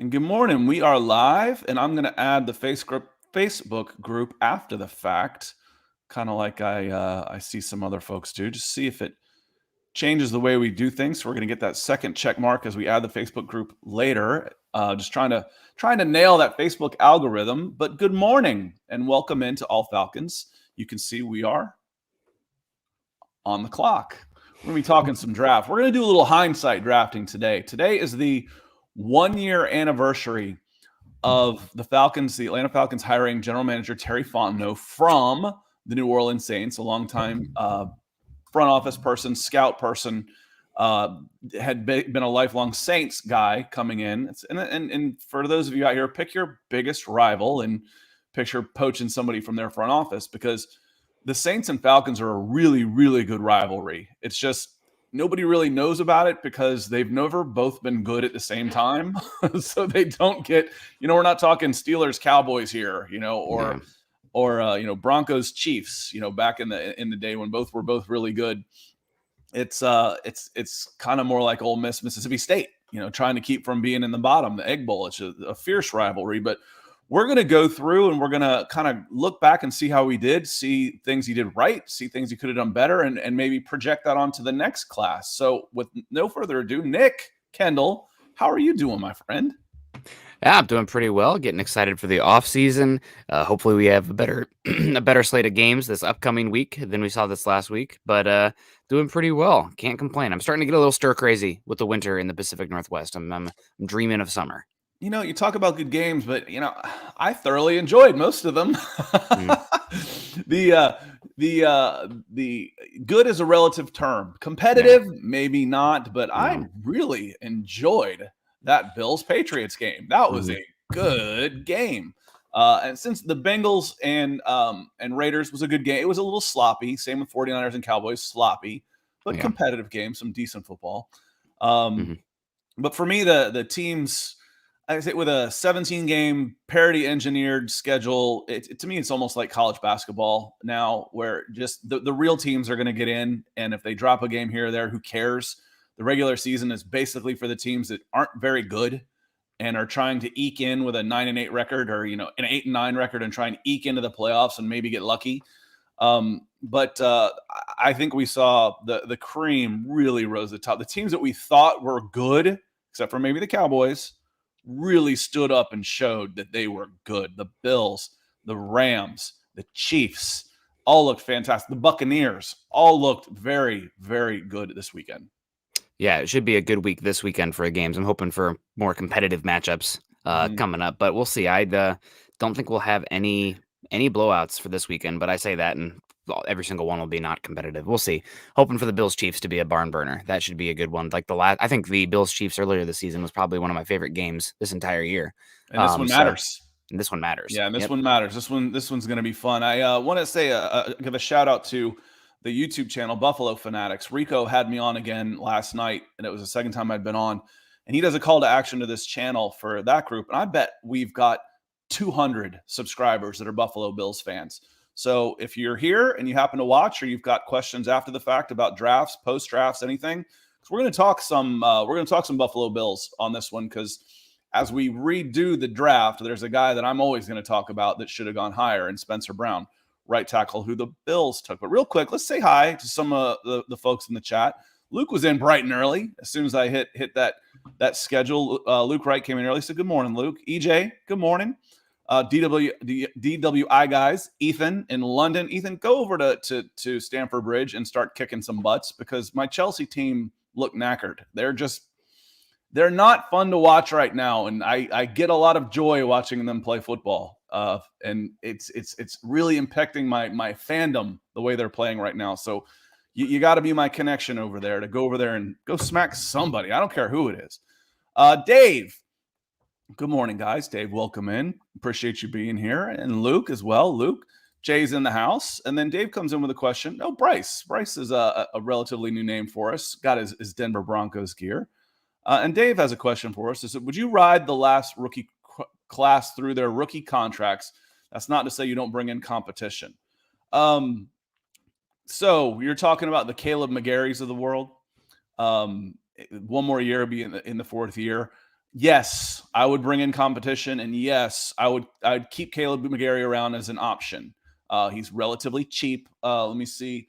And good morning. We are live, and I'm going to add the Facebook group after the fact, kind of like I see some other folks do, just see if it changes the way we do things. So we're going to get that second check mark as we add the Facebook group later. Just trying to nail that Facebook algorithm. But good morning and welcome into All Falcons. You can see we are on the clock. We're going to be talking some draft. We're going to do a little hindsight drafting today. Today is the 1-year anniversary of the Falcons, the Atlanta Falcons hiring general manager Terry Fontenot from the New Orleans Saints, a longtime front office person, scout person, had been a lifelong Saints guy coming in. And for those of you out here, pick your biggest rival and picture poaching somebody from their front office, because the Saints and Falcons are a really, really good rivalry. It's just nobody really knows about it because they've never both been good at the same time. So they don't get, we're not talking Steelers Cowboys here, or Broncos Chiefs, back in the day when both were really good. It's kind of more like Ole Miss Mississippi State, trying to keep from being in the bottom, the Egg Bowl. It's a fierce rivalry, but we're going to go through and we're going to kind of look back and see how we did, see things he did right, see things he could have done better, and maybe project that onto the next class. So with no further ado, Nick Kendall, how are you doing, my friend? Yeah, I'm doing pretty well. Getting excited for the off season. Hopefully, we have a better slate of games this upcoming week than we saw this last week. But doing pretty well. Can't complain. I'm starting to get a little stir crazy with the winter in the Pacific Northwest. I'm dreaming of summer. You talk about good games, but I thoroughly enjoyed most of them. The good is a relative term. Competitive, maybe not, but I really enjoyed that Bills Patriots game. That was a good game. And since the Bengals and Raiders was a good game, it was a little sloppy. Same with 49ers and Cowboys, sloppy, but competitive game, some decent football. But for me, the teams, I say with a 17-game parity engineered schedule, to me, it's almost like college basketball now, where just the real teams are going to get in. And if they drop a game here or there, who cares? The regular season is basically for the teams that aren't very good and are trying to eke in with a 9-8 record, or, an 8-9 record, and try and eke into the playoffs and maybe get lucky. But I think we saw the cream really rose to the top. The teams that we thought were good, except for maybe the Cowboys, really stood up and showed that they were good. The Bills, the Rams, the Chiefs all looked fantastic. The Buccaneers all looked very, very good this weekend. Yeah, it should be a good week this weekend for the games. I'm hoping for more competitive matchups coming up, but we'll see. I don't think we'll have any blowouts for this weekend, but I say that, and every single one will be not competitive. We'll see. Hoping for the Bills Chiefs to be a barn burner. That should be a good one. Like I think the Bills Chiefs earlier this season was probably one of my favorite games this entire year. And this one matters. And this one matters. Yeah, and this one matters. This one's going to be fun. I want to say give a shout out to the YouTube channel Buffalo Fanatics. Rico had me on again last night, and it was the second time I'd been on. And he does a call to action to this channel for that group. And I bet we've got 200 subscribers that are Buffalo Bills fans. So if you're here and you happen to watch, or you've got questions after the fact about drafts, post drafts, anything, we're going to talk some Buffalo Bills on this one, because as we redo the draft, there's a guy that I'm always going to talk about that should have gone higher, and Spencer Brown, right tackle, who the Bills took. But real quick, let's say hi to some of the folks in the chat. Luke was in bright and early. As soon as I hit that schedule, Luke Wright came in early. So good morning, Luke. EJ, good morning. DWI guys, Ethan in London. Ethan, go over to Stamford Bridge and start kicking some butts, because my Chelsea team look knackered. They're not fun to watch right now, and I get a lot of joy watching them play football. And it's really impacting my fandom the way they're playing right now. So you got to be my connection over there to go over there and go smack somebody. I don't care who it is. Dave, good morning, guys. Dave, welcome in. Appreciate you being here. And Luke as well. Luke, Jay's in the house. And then Dave comes in with a question. Oh, Bryce. Bryce is a relatively new name for us. Got his Denver Broncos gear. And Dave has a question for us. He said, would you ride the last rookie class through their rookie contracts? That's not to say you don't bring in competition. So you're talking about the Caleb McGarrys of the world. One more year, be in the fourth year. Yes, I would bring in competition, and yes, I'd keep Caleb McGarry around as an option. He's relatively cheap. Let me see.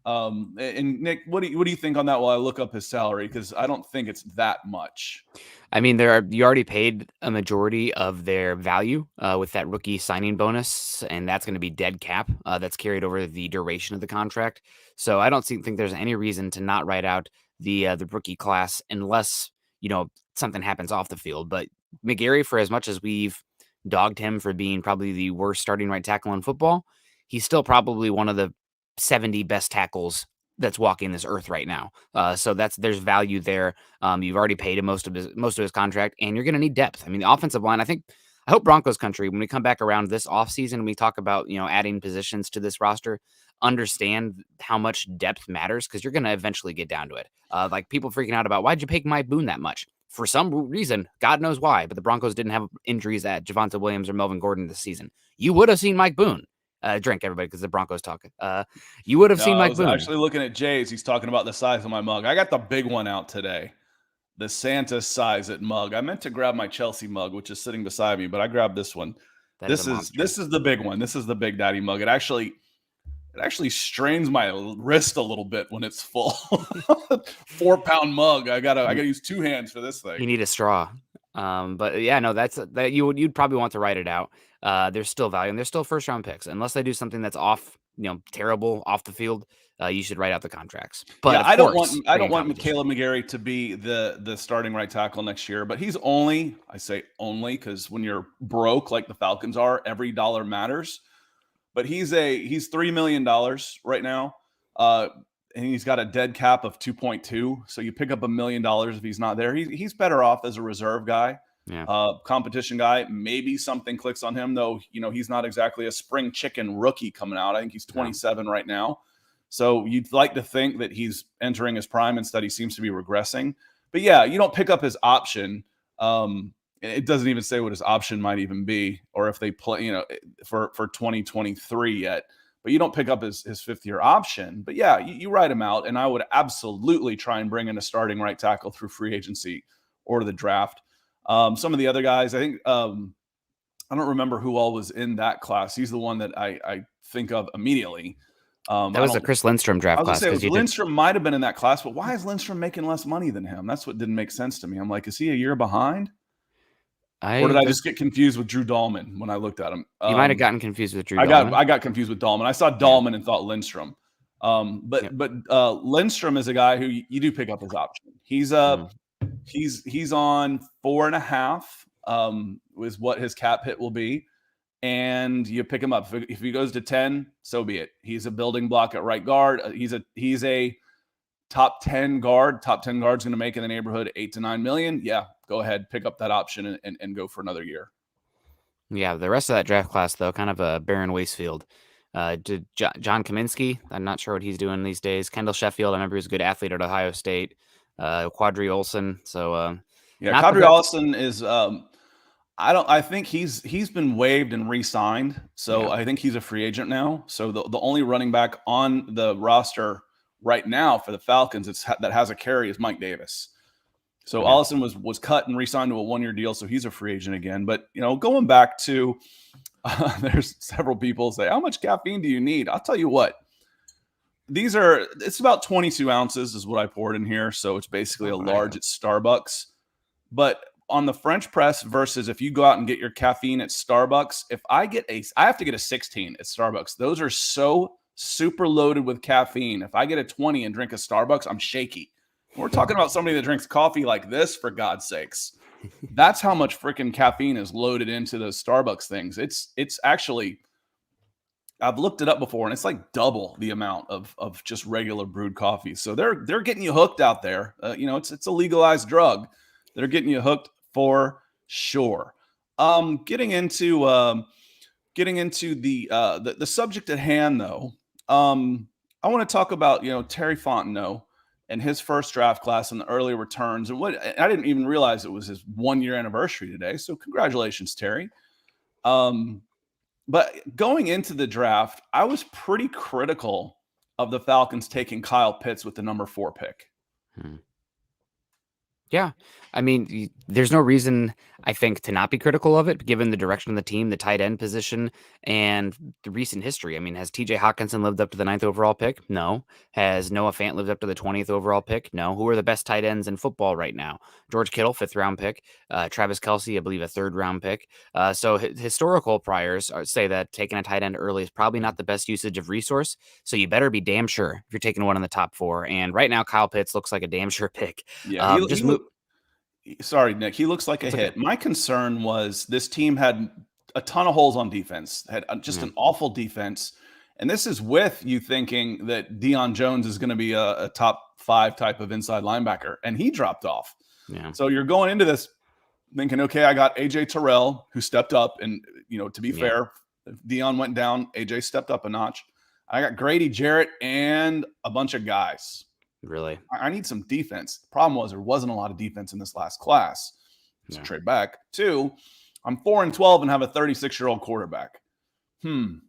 And Nick, what do you think on that while I look up his salary? Because I don't think it's that much. I mean, you already paid a majority of their value with that rookie signing bonus, and that's going to be dead cap. That's carried over the duration of the contract. So I don't think there's any reason to not write out the rookie class unless something happens off the field. But McGarry, for as much as we've dogged him for being probably the worst starting right tackle in football, he's still probably one of the 70 best tackles that's walking this earth right now. So there's value there. You've already paid him most of his contract, and you're going to need depth. I mean, the offensive line. I hope Broncos country, when we come back around this offseason, we talk about adding positions to this roster, understand how much depth matters, because you're going to eventually get down to it. Like people freaking out about, why'd you pick Mike Boone that much? For some reason, God knows why, but the Broncos didn't have injuries at Javonte Williams or Melvin Gordon this season. You would have seen Mike Boone. Drink, everybody, because the Broncos talking. You would have seen Mike Boone. I was actually looking at Jay's. He's talking about the size of my mug. I got the big one out today, the Santa size at mug. I meant to grab my Chelsea mug, which is sitting beside me, but I grabbed this one. This is the big one. This is the Big Daddy mug. It actually strains my wrist a little bit when it's full. 4-pound mug. I gotta use 2 hands for this thing. You need a straw. But yeah, no, that you'd probably want to write it out. There's still value, and there's still first round picks. Unless they do something that's terrible off the field, you should write out the contracts. But yeah, I don't want Caleb McGarry to be the starting right tackle next year. But he's only, I say only, because when you're broke like the Falcons are, every dollar matters. But he's $3 million right now. And he's got a dead cap of 2.2. So you pick up $1 million if he's not there. He's better off as a reserve guy, competition guy. Maybe something clicks on him, though. He's not exactly a spring chicken rookie coming out. I think he's 27 right now. So you'd like to think that he's entering his prime. Instead, he seems to be regressing. But yeah, you don't pick up his option. It doesn't even say what his option might even be, or if they play, for 2023 yet. But you don't pick up his 5th-year option. But yeah, you write him out, and I would absolutely try and bring in a starting right tackle through free agency or the draft. Some of the other guys, I think, I don't remember who all was in that class. He's the one that I think of immediately. That was a Chris Lindstrom draft class. Lindstrom might have been in that class, but why is Lindstrom making less money than him? That's what didn't make sense to me. I'm like, is he a year behind? Or did I just get confused with Drew Dahlman when I looked at him? You might have gotten confused with Drew Dahlman. I got confused with Dahlman. I saw Dahlman and thought Lindstrom. But Lindstrom is a guy who you do pick up his option. He's on 4.5 is what his cap hit will be. And you pick him up. If he goes to 10, so be it. He's a building block at right guard. He's a top 10 guard. Top 10 guard's going to make in the neighborhood 8 to 9 million. Yeah, go ahead, pick up that option and go for another year. Yeah, the rest of that draft class, though, kind of a barren wastefield. John Kaminsky, I'm not sure what he's doing these days. Kendall Sheffield, I remember he was a good athlete at Ohio State. Quadri Olson. So Quadri Olson is I think he's been waived and re-signed. So I think he's a free agent now. So the only running back on the roster right now for the Falcons that has a carry is Mike Davis. So Allison was cut and re-signed to a 1-year deal, so he's a free agent again. But going back to there's several people say, how much caffeine do you need? I'll tell you what. It's about 22 ounces is what I poured in here. So it's basically a large at Starbucks. But on the French press versus if you go out and get your caffeine at Starbucks, I have to get a 16 at Starbucks. Those are so super loaded with caffeine. If I get a 20 and drink a Starbucks, I'm shaky. We're talking about somebody that drinks coffee like this, for God's sakes. That's how much freaking caffeine is loaded into those Starbucks things. It's actually, I've looked it up before, and it's like double the amount of just regular brewed coffee. So they're getting you hooked out there. It's a legalized drug. They're getting you hooked for sure. Getting into the subject at hand, though. I want to talk about Terry Fontenot and his first draft class and the early returns. And I didn't even realize it was his 1-year anniversary today. So congratulations, Terry. But going into the draft, I was pretty critical of the Falcons taking Kyle Pitts with the number 4 pick. Yeah. I mean, there's no reason, I think, to not be critical of it, given the direction of the team, the tight end position, and the recent history. I mean, has TJ Hawkinson lived up to the ninth overall pick? No. Has Noah Fant lived up to the 20th overall pick? No. Who are the best tight ends in football right now? George Kittle, fifth round pick. Travis Kelsey, I believe, a third round pick. So historical priors say that taking a tight end early is probably not the best usage of resource. So you better be damn sure if you're taking one in the top four. And right now, Kyle Pitts looks like a damn sure pick. Yeah, he Just move. sorry, Nick. He looks like a It's okay. hit. My concern was this team had a ton of holes on defense, had just Yeah. an awful defense. And this is with you thinking that Deion Jones is going to be a top 5 type of inside linebacker, and he dropped off. Yeah. So you're going into this thinking, okay, I got AJ Terrell who stepped up, and to be Yeah. fair, if Deion went down, AJ stepped up a notch. I got Grady Jarrett and a bunch of guys. Really. I need some defense. The problem was there wasn't a lot of defense in this last class. So Yeah. trade back. 2, I'm 4-12 and have a 36-year-old quarterback. I'm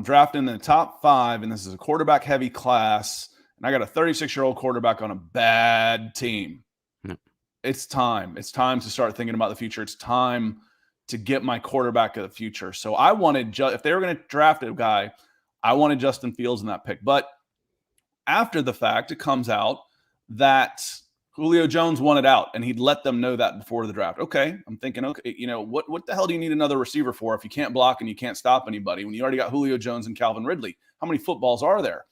drafting in the top 5, and this is a quarterback heavy class, and I got a 36-year-old quarterback on a bad team. Yeah. It's time. It's time to start thinking about the future. It's time to get my quarterback of the future. So I wanted, if they were going to draft a guy, I wanted Justin Fields in that pick. But after the fact, it comes out that Julio Jones wanted out, and he'd let them know that before the draft. Okay, I'm thinking, okay, what the hell do you need another receiver for if you can't block and you can't stop anybody when you already got Julio Jones and Calvin Ridley? How many footballs are there?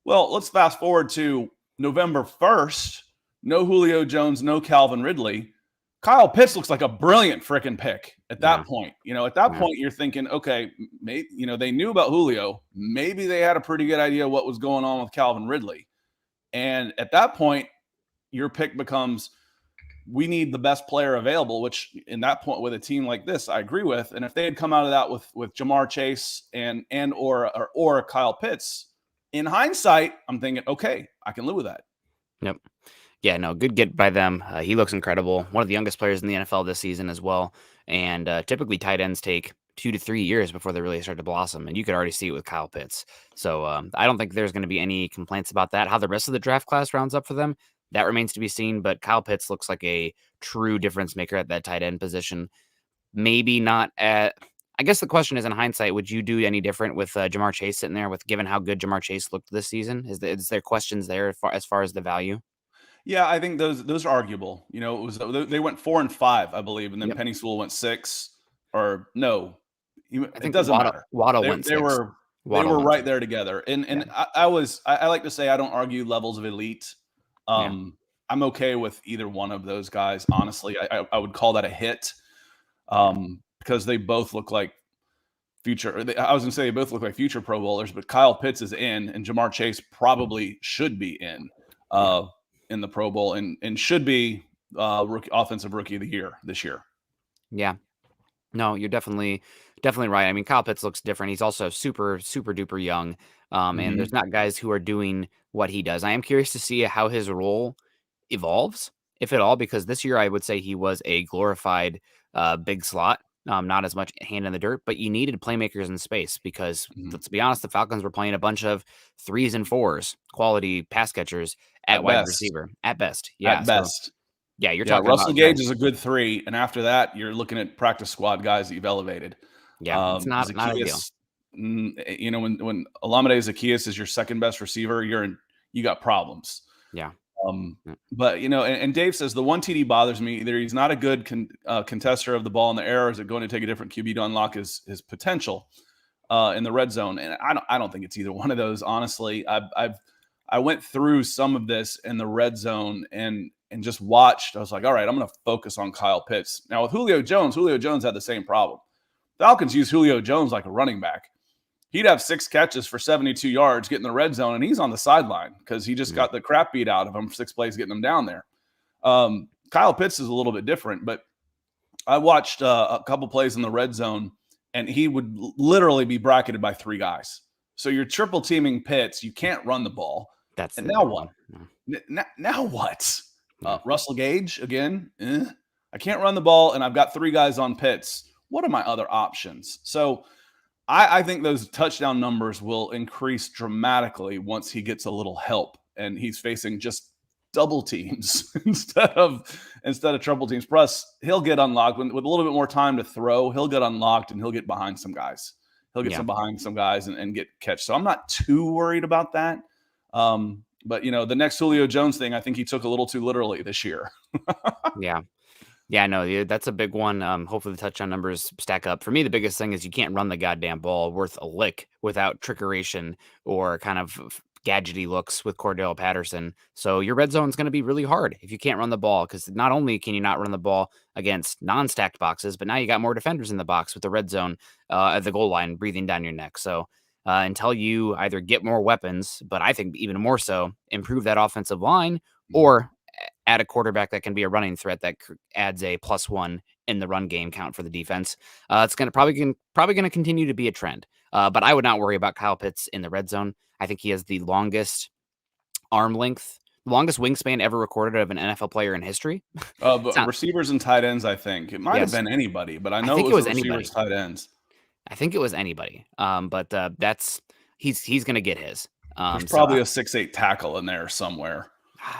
Well, let's fast forward to November 1st. No Julio Jones, no Calvin Ridley. Kyle Pitts looks like a brilliant freaking pick at that point. At that point, you're thinking, okay, maybe, they knew about Julio. Maybe they had a pretty good idea what was going on with Calvin Ridley. And at that point, your pick becomes, we need the best player available, which in that point with a team like this, I agree with. And if they had come out of that with Jamar Chase and or Kyle Pitts, in hindsight, I'm thinking, okay, I can live with that. Yep. Yeah, no, good get by them. He looks incredible. One of the youngest players in the NFL this season as well. And typically tight ends take 2 to 3 years before they really start to blossom. And you could already see it with Kyle Pitts. So I don't think there's going to be any complaints about that. How the rest of the draft class rounds up for them, that remains to be seen. But Kyle Pitts looks like a true difference maker at that tight end position. Maybe not at. I guess the question is, in hindsight, would you do any different with Jamar Chase sitting there, with given how good Jamar Chase looked this season? Is there questions there as far as the value? Yeah, I think those are arguable. It was they went 4 and 5, I believe, and then Yep. Penny Sewell went 6, or no, I it think doesn't matter. Waddle They went they 6. were they Waddle were went right 6. there together. And Yeah. I like to say I don't argue levels of elite. Yeah. I'm okay with either one of those guys. Honestly, I would call that a hit, Yeah. because they both look like I was going to say they both look like future Pro Bowlers, but Kyle Pitts is in, and Jamar Chase probably should be in. In the Pro Bowl and should be offensive rookie of the year this year. Yeah. No, you're definitely right. I mean, Kyle Pitts looks different. He's also super, super duper young. And there's not guys who are doing what he does. I am curious to see how his role evolves, if at all, because this year I would say he was a glorified big slot. Not as much hand in the dirt, but you needed playmakers in space because let's be honest, the Falcons were playing a bunch of 3s and 4s, quality pass catchers at wide receiver at best. Yeah. At So best. yeah, you're Yeah, talking Russell about Gage is a good 3, and after that, you're looking at practice squad guys that you've elevated. it's not ideal. Zacchaeus, when Olamide Zacchaeus is your second best receiver, you got problems. Yeah. But and Dave says the one TD bothers me. Either he's not a good contester of the ball in the air, or is it going to take a different QB to unlock his potential in the red zone? And I don't think it's either one of those. Honestly, I went through some of this in the red zone and just watched. I was like, all right, I'm going to focus on Kyle Pitts. Now with Julio Jones had the same problem. Falcons use Julio Jones like a running back. He'd have 6 catches for 72 yards, get in the red zone, and he's on the sideline because he just got the crap beat out of him for 6 plays getting him down there. Kyle Pitts is a little bit different, but I watched a couple plays in the red zone, and he would literally be bracketed by 3 guys. So you're triple teaming Pitts. You can't run the ball. And now what? Now what? Russell Gage again. I can't run the ball, and I've got 3 guys on Pitts. What are my other options? So I think those touchdown numbers will increase dramatically once he gets a little help and he's facing just double teams instead of triple teams. Plus, he'll get unlocked with a little bit more time to throw. He'll get unlocked and he'll get behind some guys. He'll get behind some guys and get catch. So I'm not too worried about that. But the next Julio Jones thing, I think he took a little too literally this year. Yeah, no, that's a big one. Hopefully the touchdown numbers stack up. For me, the biggest thing is you can't run the goddamn ball worth a lick without trickeration or kind of gadgety looks with Cordarrelle Patterson. So your red zone is going to be really hard if you can't run the ball, because not only can you not run the ball against non-stacked boxes, but now you got more defenders in the box with the red zone at the goal line breathing down your neck. So until you either get more weapons, but I think even more so, improve that offensive line, or add a quarterback that can be a running threat that adds a +1 in the run game count for the defense. It's probably going to continue to be a trend. But I would not worry about Kyle Pitts in the red zone. I think he has the longest arm length, longest wingspan ever recorded of an NFL player in history. But receivers and tight ends, I think it might have been anybody, but I know it was the receivers, tight ends. I think it was anybody. But he's going to get his. There's probably a 6'8" tackle in there somewhere.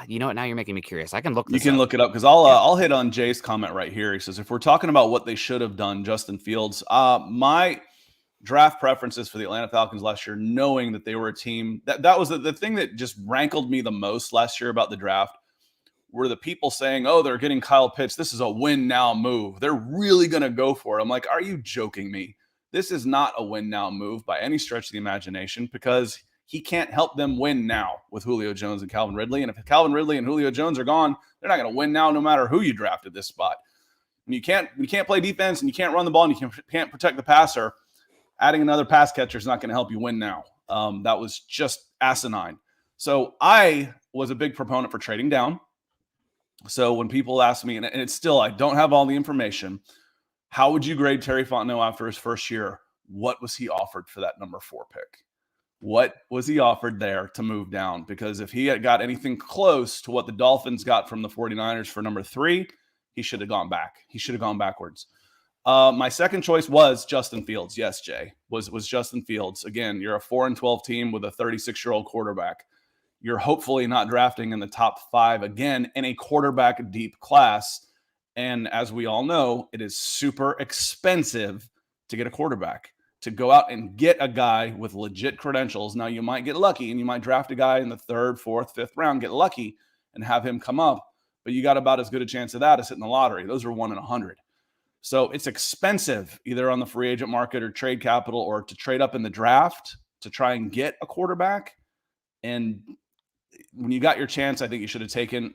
You know what? Now you're making me curious. I can look this up. You can look it up, because I'll hit on Jay's comment right here. He says, if we're talking about what they should have done, Justin Fields, my draft preferences for the Atlanta Falcons last year, knowing that they were a team that was the thing that just rankled me the most last year about the draft, were the people saying, oh, they're getting Kyle Pitts. This is a win now move. They're really going to go for it. I'm like, are you joking me? This is not a win now move by any stretch of the imagination, because he can't help them win now with Julio Jones and Calvin Ridley. And if Calvin Ridley and Julio Jones are gone, they're not going to win now, no matter who you draft at this spot. When you can't play defense and you can't run the ball and you can't protect the passer, adding another pass catcher is not going to help you win now. That was just asinine. So I was a big proponent for trading down. So when people ask me, and it's still, I don't have all the information, how would you grade Terry Fontenot after his first year? What was he offered for that number 4 pick? What was he offered there to move down? Because if he had got anything close to what the Dolphins got from the 49ers for number 3, he should have gone back. He should have gone backwards. My second choice was Justin Fields. Yes, Jay, was Justin Fields. Again, you're a 4-12 team with a 36-year-old quarterback. You're hopefully not drafting in the top 5 again in a quarterback deep class. And as we all know, it is super expensive to get a quarterback, to go out and get a guy with legit credentials. Now, you might get lucky and you might draft a guy in the 3rd, 4th, 5th round, get lucky and have him come up, but you got about as good a chance of that as hitting the lottery. Those are 1 in 100. So it's expensive either on the free agent market or trade capital, or to trade up in the draft to try and get a quarterback. And when you got your chance, I think you should have taken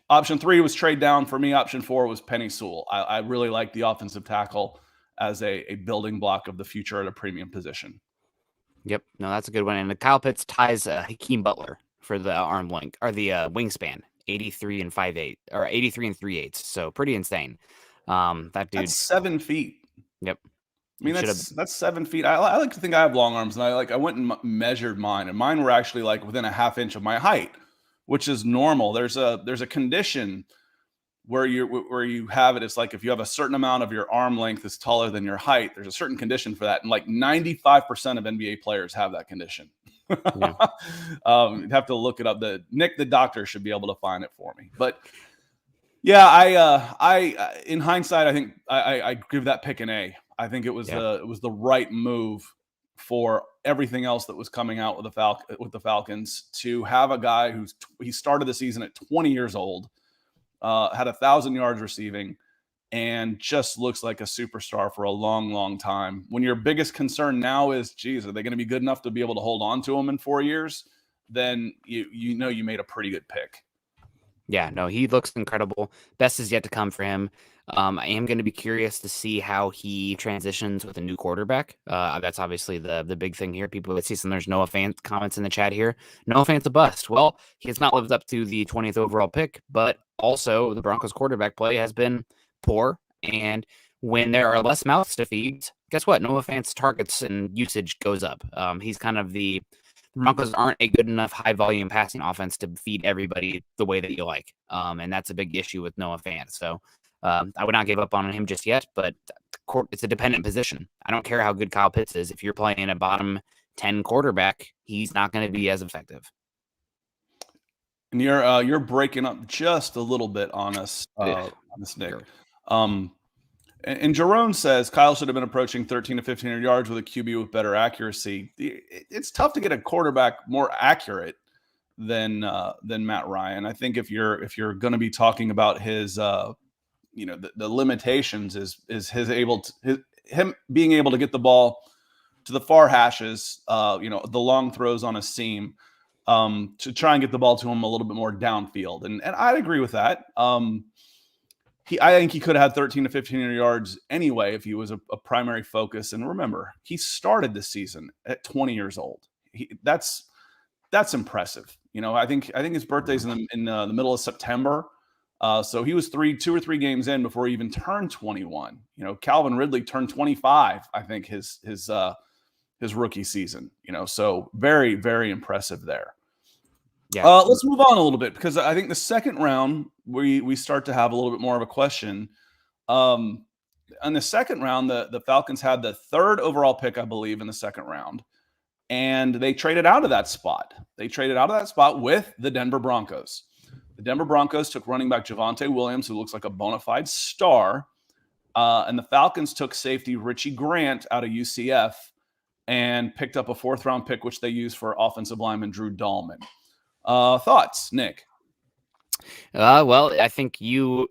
option 3 was trade down. For me, option 4 was Penny Sewell. I really like the offensive tackle as a building block of the future at a premium position. Yep. No, that's a good one. And the Kyle Pitts ties Hakeem Butler for the arm length, or the wingspan, 83 and 5'8", or 83 and 3/8. So pretty insane. That dude, that's 7 feet. Yep. I mean, that's 7 feet. I like to think I have long arms, and I went and measured mine, and mine were actually like within a half inch of my height, which is normal. There's a condition where you have it. It's like if you have a certain amount of your arm length is taller than your height, there's a certain condition for that. And like 95% of NBA players have that condition. Yeah. You'd have to look it up. Nick, the doctor, should be able to find it for me. But yeah, I in hindsight, I think I give that pick an A. I think it was the right move for everything else that was coming out with the Falcons, to have a guy he started the season at 20 years old, had 1,000 yards receiving, and just looks like a superstar for a long, long time. When your biggest concern now is, geez, are they going to be good enough to be able to hold on to him in 4 years? Then you know you made a pretty good pick. Yeah, no, he looks incredible. Best is yet to come for him. I am going to be curious to see how he transitions with a new quarterback. That's obviously the big thing here. People would see some, there's Noah Fant comments in the chat here. Noah Fant's a bust. Well, he has not lived up to the 20th overall pick, but also the Broncos quarterback play has been poor. And when there are less mouths to feed, guess what? Noah Fant's targets and usage goes up. He's kind of the Broncos aren't a good enough high volume passing offense to feed everybody the way that you like. And that's a big issue with Noah Fant. So I would not give up on him just yet, but it's a dependent position. I don't care how good Kyle Pitts is. If you're playing a bottom 10 quarterback, he's not going to be as effective. And you're breaking up just a little bit on us, Nick. Sure. And Jerome says Kyle should have been approaching 13 to 1500 yards with a QB with better accuracy. It's tough to get a quarterback more accurate than Matt Ryan. I think if you're going to be talking about his the limitations is him being able to get the ball to the far hashes, the long throws on a seam, to try and get the ball to him a little bit more downfield. And I'd agree with that. I think he could have had 13 to 1500 yards anyway if he was a primary focus. And remember, he started the season at 20 years old. That's impressive. I think his birthday's in the middle of September. So he was 2 or 3 games in before he even turned 21. Calvin Ridley turned 25, I think, his rookie season. So very, very impressive there. Yeah. Let's move on a little bit, because I think the second round we start to have a little bit more of a question. In the second round, the Falcons had the 3rd overall pick, I believe, in the second round, and they traded out of that spot. They traded out of that spot with the Denver Broncos. The Denver Broncos took running back Javonte Williams, who looks like a bona fide star, and the Falcons took safety Richie Grant out of UCF and picked up a 4th round pick, which they used for offensive lineman Drew Dahlman. Thoughts, Nick? Well, I think you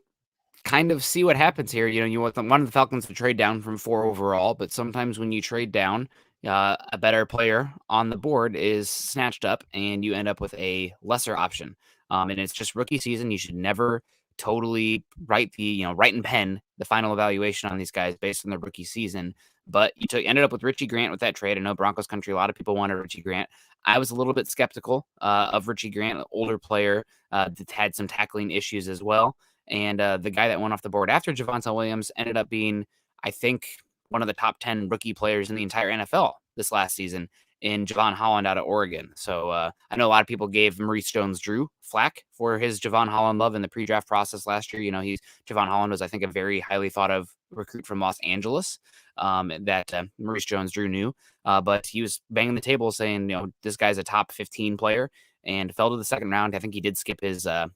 kind of see what happens here. You want one of the Falcons to trade down from 4 overall, but sometimes when you trade down, a better player on the board is snatched up and you end up with a lesser option. And it's just rookie season. You should never totally write in pen the final evaluation on these guys based on their rookie season. But you ended up with Richie Grant with that trade. I know Broncos country, a lot of people wanted Richie Grant. I was a little bit skeptical of Richie Grant, an older player that had some tackling issues as well. And the guy that went off the board after Javonte Williams ended up being, I think, one of the top 10 rookie players in the entire NFL this last season in Javon Holland out of Oregon. So I know a lot of people gave Maurice Jones-Drew flack for his Javon Holland love in the pre-draft process last year. Javon Holland was, I think, a very highly thought of recruit from Los Angeles that Maurice Jones-Drew knew. But he was banging the table saying, this guy's a top 15 player, and fell to the second round. I think he did skip the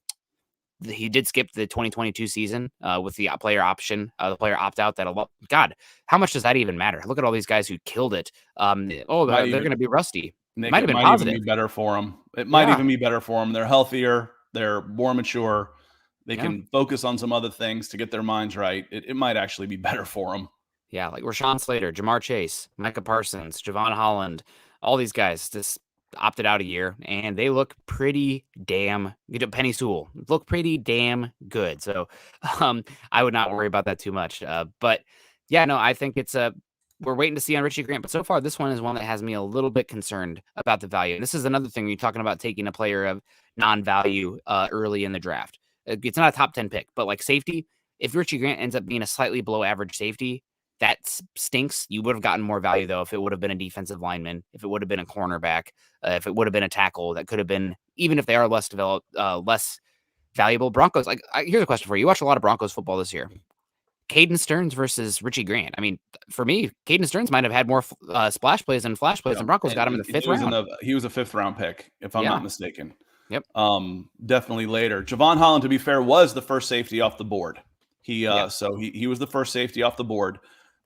2022 season with the player option, the player opt-out. God, how much does that even matter? Look at all these guys who killed it. They're going to be rusty. Nick, might have been might positive. even be better for them. It might even be better for them. They're healthier. They're more mature. They can focus on some other things to get their minds right. It might actually be better for them. Yeah, like Rashawn Slater, Jamar Chase, Micah Parsons, Javon Holland, all these guys just opted out a year, and they look pretty damn good. Penny Sewell look pretty damn good. So I would not worry about that too much. But yeah, no, I think it's we're waiting to see on Richie Grant. But so far, this one is one that has me a little bit concerned about the value. And this is another thing when you're talking about taking a player of non-value early in the draft. It's not a top 10 pick, but like safety, if Richie Grant ends up being a slightly below average safety, that stinks. You would have gotten more value, though, if it would have been a defensive lineman, if it would have been a cornerback, if it would have been a tackle. That could have been, even if they are less developed, less valuable. Broncos, here's a question for you. You watched a lot of Broncos football this year. Caden Stearns versus Richie Grant. I mean, for me, Caden Stearns might have had more splash plays and flash plays, and Broncos got him in the 5th round. He was a 5th round pick, if I'm not mistaken. Yep. Definitely later. Javon Holland, to be fair, was the first safety off the board. So he was the first safety off the board.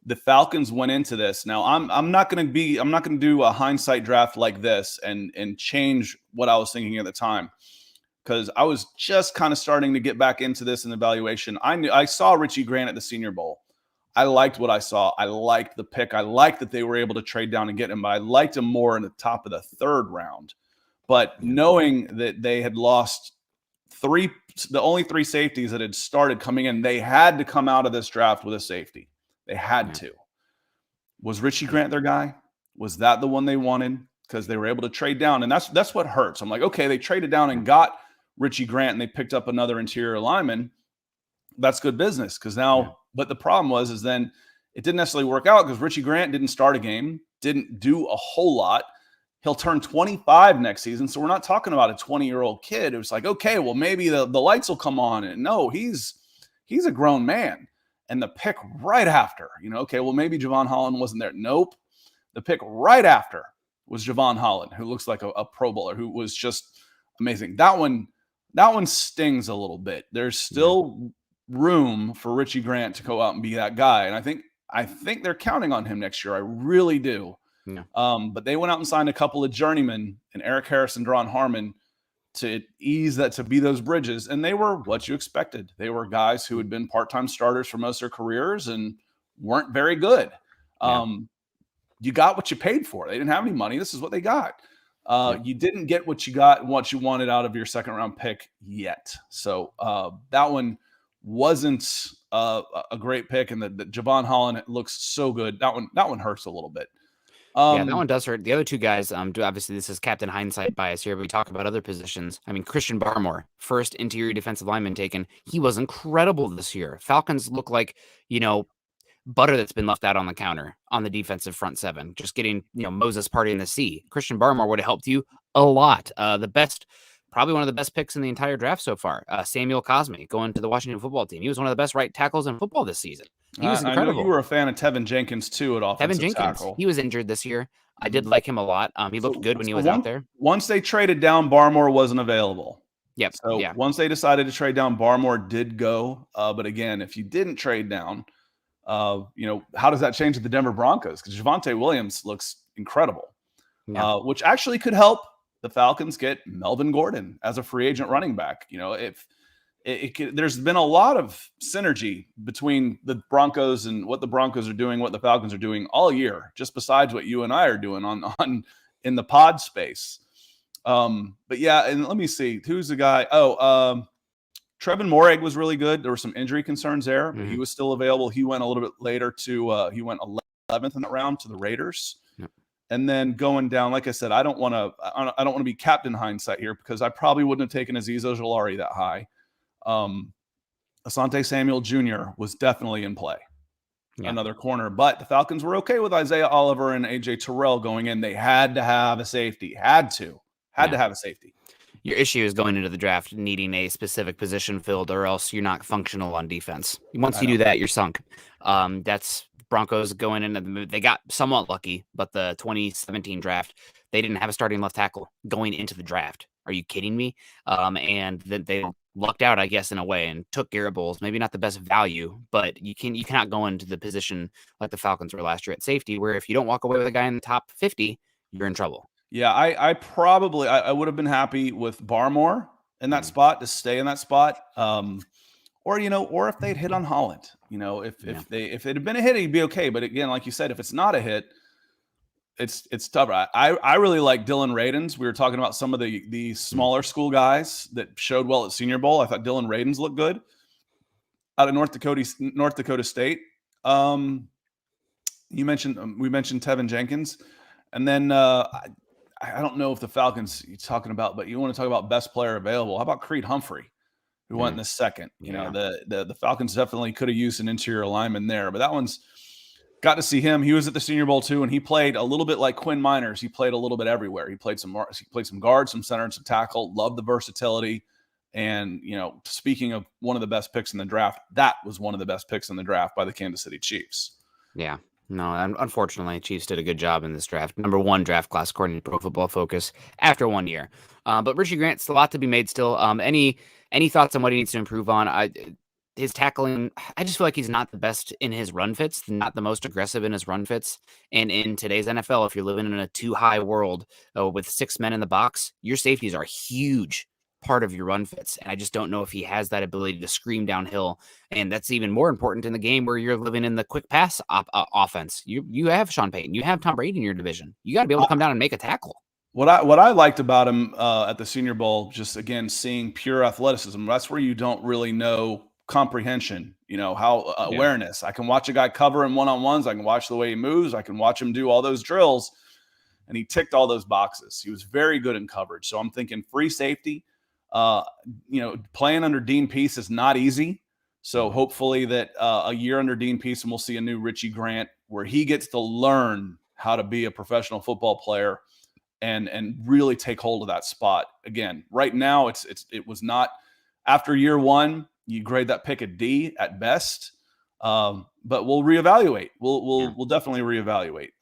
The Falcons went into this. Now I'm not going to do a hindsight draft like this and change what I was thinking at the time, because I was just kind of starting to get back into this in evaluation. I saw Richie Grant at the Senior Bowl. I liked what I saw. I liked the pick. I liked that they were able to trade down and get him, but I liked him more in the top of the 3rd round. But knowing that they had lost the only 3 safeties that had started coming in, they had to come out of this draft with a safety. They had to. Was Richie Grant their guy? Was that the one they wanted? Because they were able to trade down, and that's what hurts. I'm like, okay, they traded down and got Richie Grant, and they picked up another interior lineman. That's good business, because now. But the problem was then it didn't necessarily work out, because Richie Grant didn't start a game, didn't do a whole lot. He'll turn 25 next season, so we're not talking about a 20-year-old kid. It was like, okay, well, maybe the lights will come on. And no, he's a grown man. And the pick right after, okay, well, maybe Javon Holland wasn't there. Nope. The pick right after was Javon Holland, who looks like a Pro Bowler, who was just amazing. That one, that one stings a little bit. There's still room for Richie Grant to go out and be that guy, and I think they're counting on him next year. I really do. Yeah. But they went out and signed a couple of journeymen and Eric Harris and Deron Harmon to ease that, to be those bridges. And they were what you expected. They were guys who had been part-time starters for most of their careers and weren't very good. You got what you paid for. They didn't have any money. This is what they got. You didn't get what you got, what you wanted out of your second round pick yet. So that one wasn't a great pick. And the Javon Holland looks so good. That one hurts a little bit. Yeah, that one does hurt. The other two guys, obviously this is Captain Hindsight bias here, but we talk about other positions. I mean, Christian Barmore, first interior defensive lineman taken. He was incredible this year. Falcons look like, butter that's been left out on the counter on the defensive front seven, just getting, Moses party in the sea. Christian Barmore would have helped you a lot. Probably one of the best picks in the entire draft so far. Samuel Cosme going to the Washington football team. He was one of the best right tackles in football this season. He was incredible. I know you were a fan of Tevin Jenkins too at offensive tackle. He was injured this year. I did like him a lot. He looked good when he was out there. Once they traded down, Barmore wasn't available. Yep. So once they decided to trade down, Barmore did go. But again, if you didn't trade down, how does that change the Denver Broncos? Because Javonte Williams looks incredible, which actually could help the Falcons get Melvin Gordon as a free agent running back. If there's been a lot of synergy between the Broncos and what the Broncos are doing, what the Falcons are doing all year, just besides what you and I are doing on in the pod space. But yeah, and let me see, who's the guy? Trevin Morag was really good. There were some injury concerns there, but he was still available. He went a little bit later he went 11th in that round to the Raiders. Yep. And then going down, like I said, I don't want to be Captain Hindsight here because I probably wouldn't have taken Azeez Ojulari that high. Asante Samuel Jr. was definitely in play. Another corner, but the Falcons were okay with Isaiah Oliver and AJ Terrell going in. They had to have a safety. Had to have a safety. Your issue is going into the draft needing a specific position filled, or else you're not functional on defense. Once you do that, you're sunk. That's Broncos going in. They got somewhat lucky, but the 2017 draft, they didn't have a starting left tackle going into the draft. Are you kidding me? And then they lucked out, I guess, in a way, and took Garrett Bowles. Maybe not the best value, but you cannot go into the position like the Falcons were last year at safety, where if you don't walk away with a guy in the top 50, you're in trouble. Yeah, I probably would have been happy with Barmore in that spot to stay in that spot, or if they'd hit on Holland. If it had been a hit, he'd be okay. But again, like you said, if it's not a hit, it's tough. I really like Dylan Radins. We were talking about some of the smaller school guys that showed well at Senior Bowl. I thought Dylan Radins looked good out of North Dakota State. We mentioned Tevin Jenkins, and then I don't know if the Falcons you're talking about, but you want to talk about best player available. How about Creed Humphrey, who went in the second? The Falcons definitely could have used an interior lineman there, but that one's got to see him. He was at the Senior Bowl too, and he played a little bit like Quinn Miners. He played a little bit everywhere. He played some guard, some center, and some tackle. Loved the versatility. And speaking of one of the best picks in the draft, that was one of the best picks in the draft by the Kansas City Chiefs. Yeah. No, unfortunately, Chiefs did a good job in this draft. Number 1 draft class according to Pro Football Focus after 1 year. But Richie Grant's a lot to be made still. Any thoughts on what he needs to improve on? His tackling, I just feel like he's not the best in his run fits, not the most aggressive in his run fits. And in today's NFL, if you're living in a too high world with 6 men in the box, your safeties are huge part of your run fits. And I just don't know if he has that ability to scream downhill. And that's even more important in the game where you're living in the quick pass offense. You have Sean Payton, you have Tom Brady in your division. You got to be able to come down and make a tackle. What I liked about him at the Senior Bowl, just again, seeing pure athleticism, that's where you don't really know comprehension, how awareness. I can watch a guy cover in one-on-ones. I can watch the way he moves. I can watch him do all those drills. And he ticked all those boxes. He was very good in coverage. So I'm thinking free safety, playing under Dean Pease is not easy. So hopefully that a year under Dean Pease and we'll see a new Richie Grant where he gets to learn how to be a professional football player and really take hold of that spot. Again, right now it was not after year 1, you grade that pick a D at best. But we'll reevaluate. We'll definitely reevaluate.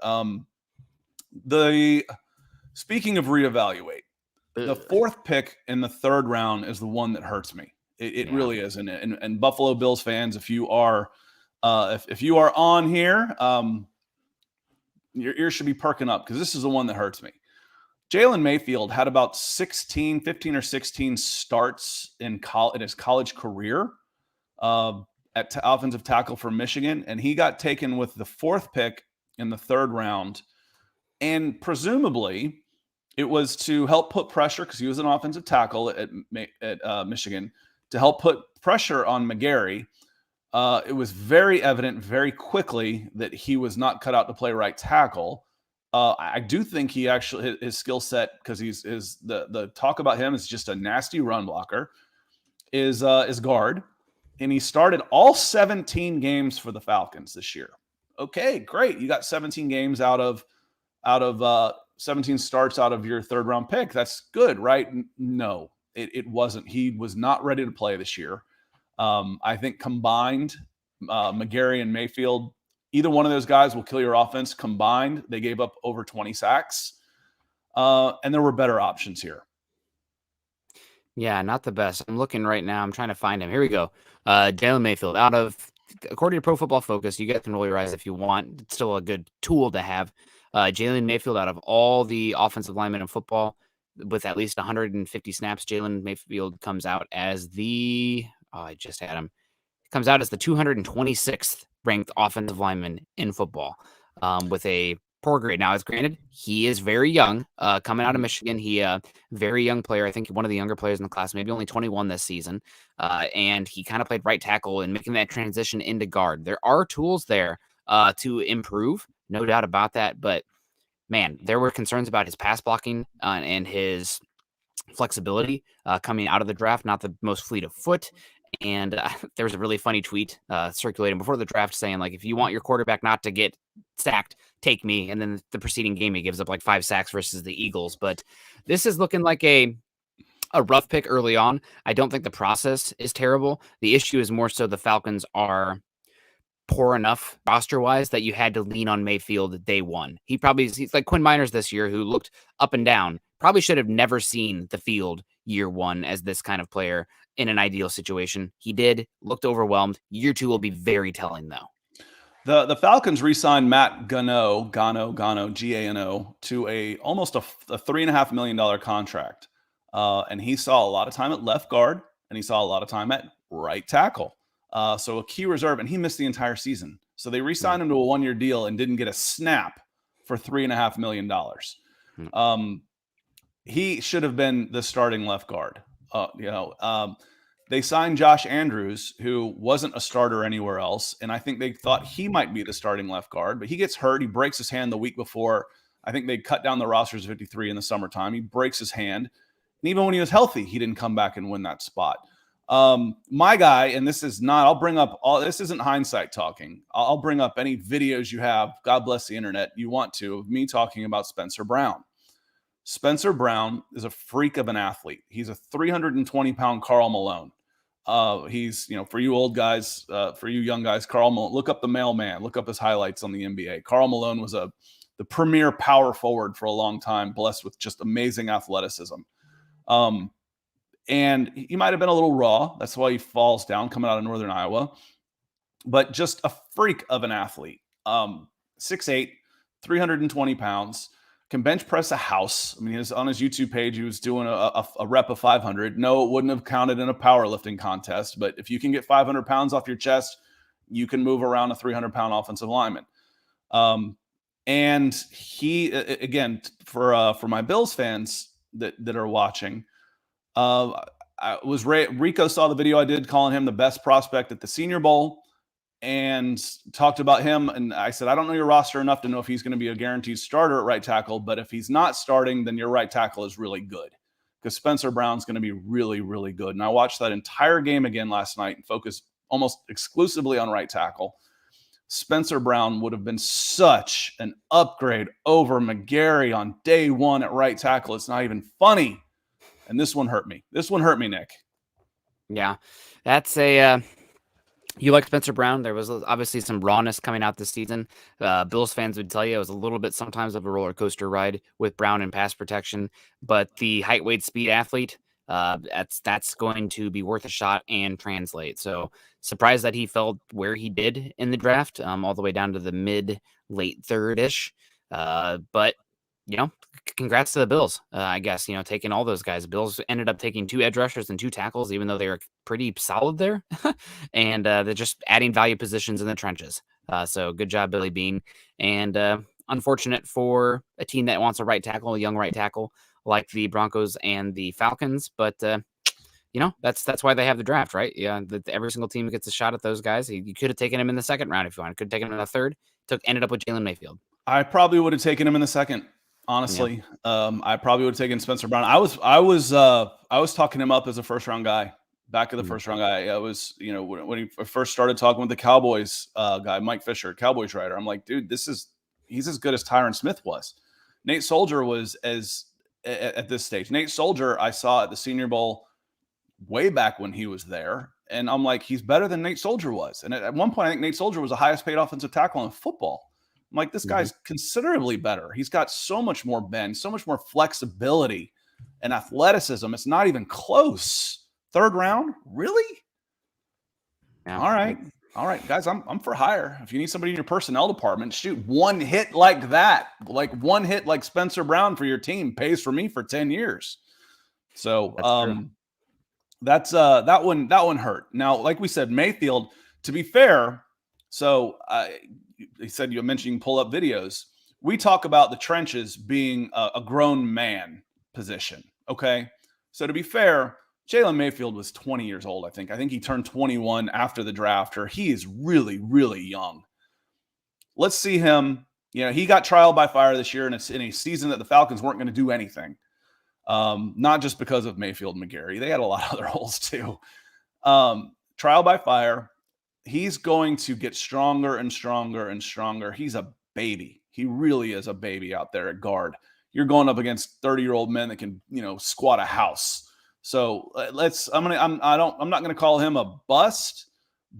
Speaking of reevaluate, The fourth pick in the third round is the one that hurts me. It really is. And Buffalo Bills fans, if you are if you are on here, your ears should be perking up because this is the one that hurts me. Jalen Mayfield had about 15 or 16 starts in his college career at offensive tackle for Michigan, and he got taken with the fourth pick in the third round. And presumably, it was to help put pressure, because he was an offensive tackle at Michigan, to help put pressure on McGarry. It was very evident very quickly that he was not cut out to play right tackle. I do think he actually, his skill set, because the talk about him is just a nasty run blocker, is guard. And he started all 17 games for the Falcons this year. Okay, great. You got 17 games out of 17 starts out of your third round pick. That's good, right? No, it wasn't. He was not ready to play this year. I think combined, McGarry and Mayfield, either one of those guys will kill your offense. Combined, they gave up over 20 sacks. And there were better options here. Yeah, not the best. I'm looking right now. I'm trying to find him. Here we go. Jalen Mayfield, according to Pro Football Focus, you guys can roll your eyes if you want. It's still a good tool to have. Jalen Mayfield, out of all the offensive linemen in football, with at least 150 snaps, Jalen Mayfield comes out as I just had him. Comes out as the 226th ranked offensive lineman in football, with a poor grade. Now, as granted, he is very young, coming out of Michigan. He very young player. I think one of the younger players in the class, maybe only 21 this season. And he kind of played right tackle and making that transition into guard. There are tools there to improve, no doubt about that. But man, there were concerns about his pass blocking and his flexibility coming out of the draft, not the most fleet of foot. And there was a really funny tweet circulating before the draft saying, like, if you want your quarterback not to get sacked, take me. And then the preceding game, he gives up like 5 sacks versus the Eagles. But this is looking like a rough pick early on. I don't think the process is terrible. The issue is more so the Falcons are poor enough roster-wise that you had to lean on Mayfield day one. He's like Quinn Miners this year, who looked up and down. Probably should have never seen the field year one as this kind of player in an ideal situation. He did, looked overwhelmed. Year two will be very telling, though. The Falcons re-signed Matt Gano, Gano, to almost a $3.5 million contract. And he saw a lot of time at left guard, and he saw a lot of time at right tackle. So a key reserve, and he missed the entire season. So they re-signed him to a 1-year deal and didn't get a snap for $3.5 million. He should have been the starting left guard. They signed Josh Andrews, who wasn't a starter anywhere else, and I think they thought he might be the starting left guard, but he gets hurt. He breaks his hand the week before. I think they cut down the rosters to 53 in the summertime. He breaks his hand, and even when he was healthy, he didn't come back and win that spot. My guy, and this is not, I'll bring up this isn't hindsight talking. I'll bring up any videos you have, God bless the internet, you want to, of me talking about Spencer Brown. Spencer Brown is a freak of an athlete. He's a 320-pound Karl Malone. He's, for you old guys, for you young guys, Karl Malone, look up the mailman, look up his highlights on the NBA. Karl Malone was the premier power forward for a long time, blessed with just amazing athleticism. And he might have been a little raw. That's why he falls down coming out of Northern Iowa. But just a freak of an athlete. 6'8", 320 pounds, can bench press a house. I mean, on his YouTube page, he was doing a rep of 500. No, it wouldn't have counted in a powerlifting contest. But if you can get 500 pounds off your chest, you can move around a 300-pound offensive lineman. And he, again, for my Bills fans that are watching, Rico saw the video I did calling him the best prospect at the Senior Bowl and talked about him. And I said, I don't know your roster enough to know if he's going to be a guaranteed starter at right tackle, but if he's not starting, then your right tackle is really good because Spencer Brown's going to be really, really good. And I watched that entire game again last night and focused almost exclusively on right tackle. Spencer Brown would have been such an upgrade over McGarry on day one at right tackle. It's not even funny. And this one hurt me. Nick. Yeah, that's a You like Spencer Brown. There was obviously some rawness coming out this season. Bills fans would tell you it was a little bit sometimes of a roller coaster ride with Brown in pass protection, but the height, weight, speed athlete, that's going to be worth a shot and translate. So surprised that he fell where he did in the draft, all the way down to the mid late third ish. But congrats to the Bills. I guess taking all those guys. Bills ended up taking 2 edge rushers and 2 tackles, even though they were pretty solid there. And they're just adding value positions in the trenches. So good job, Billy Bean. And unfortunate for a team that wants a right tackle, a young right tackle, like the Broncos and the Falcons. But that's why they have the draft, right? Yeah, every single team gets a shot at those guys. You could have taken him in the second round if you wanted. Could have taken him in the third. Ended up with Jalen Mayfield. I probably would have taken him in the second. Honestly, I probably would have taken Spencer Brown. I was talking him up as a first round guy, back of the first round guy. I was, when he first started talking with the Cowboys guy, Mike Fisher, Cowboys writer. I'm like, dude, he's as good as Tyron Smith was. Nate Soldier was at this stage. Nate Soldier, I saw at the Senior Bowl way back when he was there, and I'm like, he's better than Nate Soldier was. And at one point, I think Nate Soldier was the highest paid offensive tackle in football. I'm like, this guy's considerably better. He's got so much more bend, so much more flexibility and athleticism. It's not even close. Third round? Really? Yeah. All right, guys, I'm for hire. If you need somebody in your personnel department, shoot, one hit like that, like one hit like Spencer Brown for your team pays for me for 10 years. So that's that one hurt. Now, like we said, Mayfield, to be fair, so he said you mentioned you can pull up videos. We talk about the trenches being a grown man position. Okay. So to be fair, Jalen Mayfield was 20 years old, I think. I think he turned 21 after the draft, or he is really, really young. Let's see him. He got trial by fire this year in a season that the Falcons weren't going to do anything. Not just because of Mayfield and McGarry. They had a lot of other holes too. Trial by fire. He's going to get stronger and stronger and stronger. He's a baby. He really is a baby out there at guard. You're going up against 30-year-old men that can, squat a house. So I'm not going to call him a bust,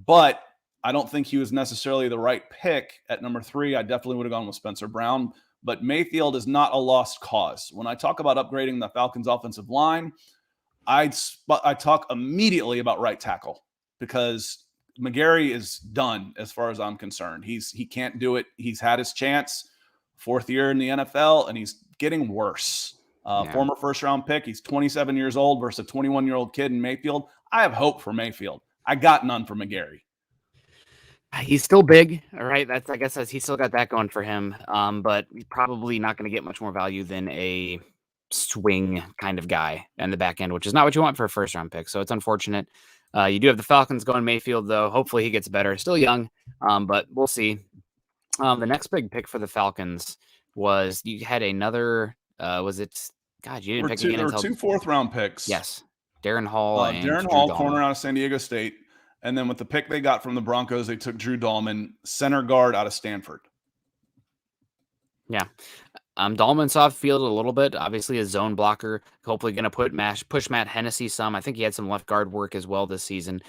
but I don't think he was necessarily the right pick at number 3. I definitely would have gone with Spencer Brown, but Mayfield is not a lost cause. When I talk about upgrading the Falcons offensive line, I talk immediately about right tackle, because McGarry is done as far as I'm concerned. He can't do it. He's had his chance, 4th year in the NFL, and he's getting worse. Former first-round pick. He's 27 years old versus a 21-year-old kid in Mayfield. I have hope for Mayfield. I got none for McGarry. He's still big, all right? I guess he's still got that going for him, but probably not going to get much more value than a swing kind of guy in the back end, which is not what you want for a first-round pick. So it's unfortunate. You do have the Falcons going Mayfield, though. Hopefully he gets better. Still young, but we'll see. The next big pick for the Falcons was you had another. Was it? God, you didn't pick again until 2 4th-round picks. Yes, Darren Hall and Darren Hall, corner out of San Diego State, and then with the pick they got from the Broncos, they took Drew Dahlman, center guard out of Stanford. Yeah. Dahlman saw field a little bit, obviously a zone blocker, hopefully going to push Matt Hennessy some. I think he had some left guard work as well this season.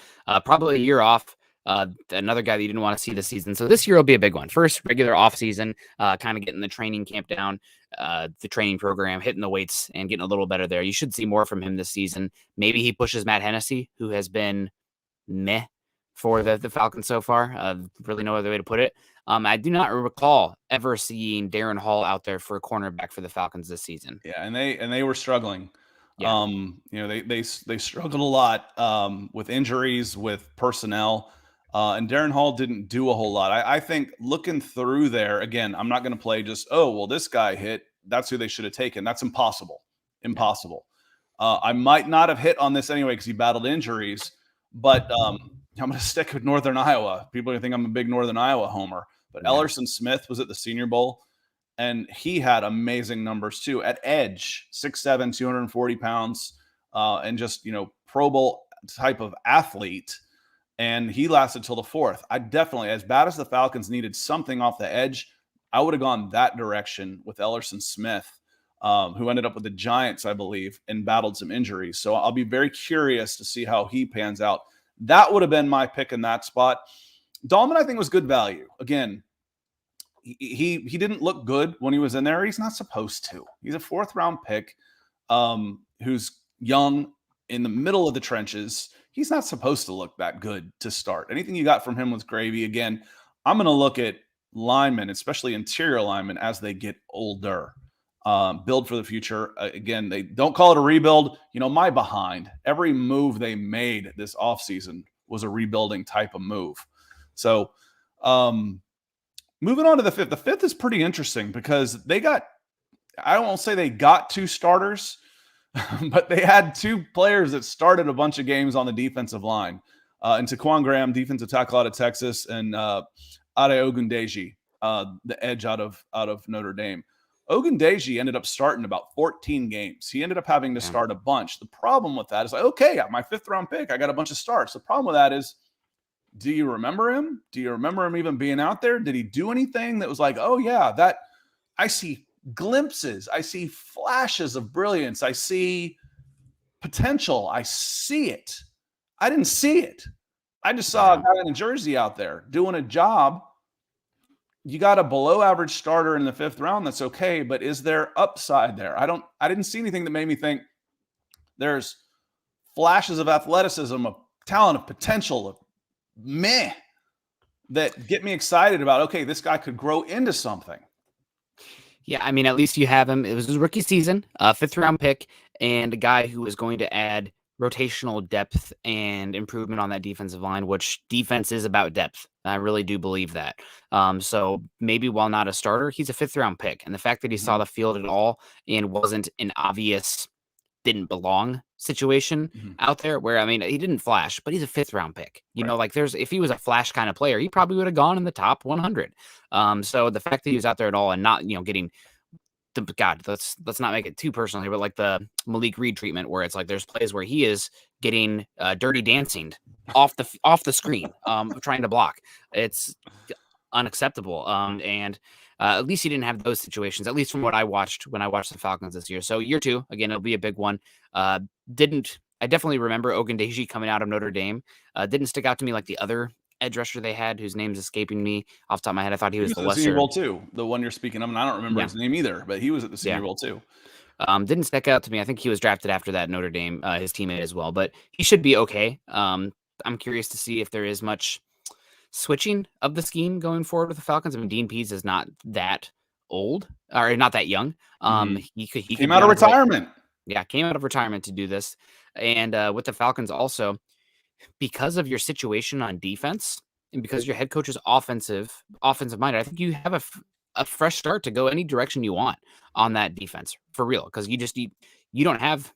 Probably a year off. Another guy that you didn't want to see this season. So this year will be a big one. First regular off season, kind of getting the training camp down, the training program, hitting the weights and getting a little better there. You should see more from him this season. Maybe he pushes Matt Hennessy, who has been meh for the Falcons so far. Really no other way to put it. I do not recall ever seeing Darren Hall out there for a cornerback for the Falcons this season. Yeah, and they were struggling. Yeah. They struggled a lot with injuries, with personnel, and Darren Hall didn't do a whole lot. I think looking through there again, I'm not going to play just this guy hit. That's who they should have taken. That's impossible. Impossible. I might not have hit on this anyway because he battled injuries, but I'm going to stick with Northern Iowa. People are going to think I'm a big Northern Iowa homer. But Ellerson Smith was at the Senior Bowl, and he had amazing numbers too. At edge, 6'7", 240 pounds, and just, Pro Bowl type of athlete. And he lasted till the 4th. I definitely, as bad as the Falcons needed something off the edge, I would have gone that direction with Ellerson Smith, who ended up with the Giants, I believe, and battled some injuries. So I'll be very curious to see how he pans out. That would have been my pick in that spot. Dahlman, I think, was good value. Again, he didn't look good when he was in there. He's not supposed to. He's a 4th-round pick who's young, in the middle of the trenches. He's not supposed to look that good to start. Anything you got from him was gravy. Again, I'm going to look at linemen, especially interior linemen, as they get older. Build for the future. Again, they don't call it a rebuild. My behind. Every move they made this offseason was a rebuilding type of move. So moving on to the 5th. The 5th is pretty interesting because I won't say they got 2 starters, but they had 2 players that started a bunch of games on the defensive line. And Taquan Graham, defensive tackle out of Texas, and Ade Ogundeji, the edge out of Notre Dame. Ogundeji ended up starting about 14 games. He ended up having to start a bunch. The problem with that is okay, my 5th-round pick, I got a bunch of starts. The problem with that is, do you remember him? Do you remember him even being out there? Did he do anything that was like, oh yeah, that I see glimpses, I see flashes of brilliance, I see potential, I see it. I didn't see it. I just saw a guy in a jersey out there doing a job. You got a below average starter in the 5th round. That's okay. But is there upside there? I didn't see anything that made me think there's flashes of athleticism, of talent, of potential, of that get me excited about, okay, this guy could grow into something. Yeah, I mean, at least you have him. It was his rookie season, 5th-round pick, and a guy who was going to add rotational depth and improvement on that defensive line, which defense is about depth. I really do believe that. So maybe while not a starter, he's a 5th-round pick. And the fact that he saw the field at all and wasn't an obvious didn't belong situation out there where, I mean, he didn't flash, but he's a 5th-round pick. You know, like if he was a flash kind of player, he probably would have gone in the top 100. So the fact that he was out there at all and not, getting God, let's not make it too personal here, but like the Malik Reed treatment where it's like there's plays where he is getting dirty dancing off the screen, trying to block. It's unacceptable. And at least he didn't have those situations, at least from what I watched when I watched the Falcons this year. So year 2, again, it'll be a big one. I definitely remember Ogundeji coming out of Notre Dame. Didn't stick out to me like the other edge rusher they had, whose name's escaping me off the top of my head. I thought he was the lesser. Senior Bowl too, the one you're speaking of, and I don't remember his name either, but he was at the Senior Bowl too. Didn't stick out to me. I think he was drafted after that Notre Dame, his teammate as well, but he should be okay. I'm curious to see if there is much switching of the scheme going forward with the Falcons. I mean, Dean Pease is not that old or not that young. He came out of retirement. Came out of retirement to do this. And with the Falcons also, because of your situation on defense and because your head coach is offensive minded, I think you have a fresh start to go any direction you want on that defense for real. Because you don't have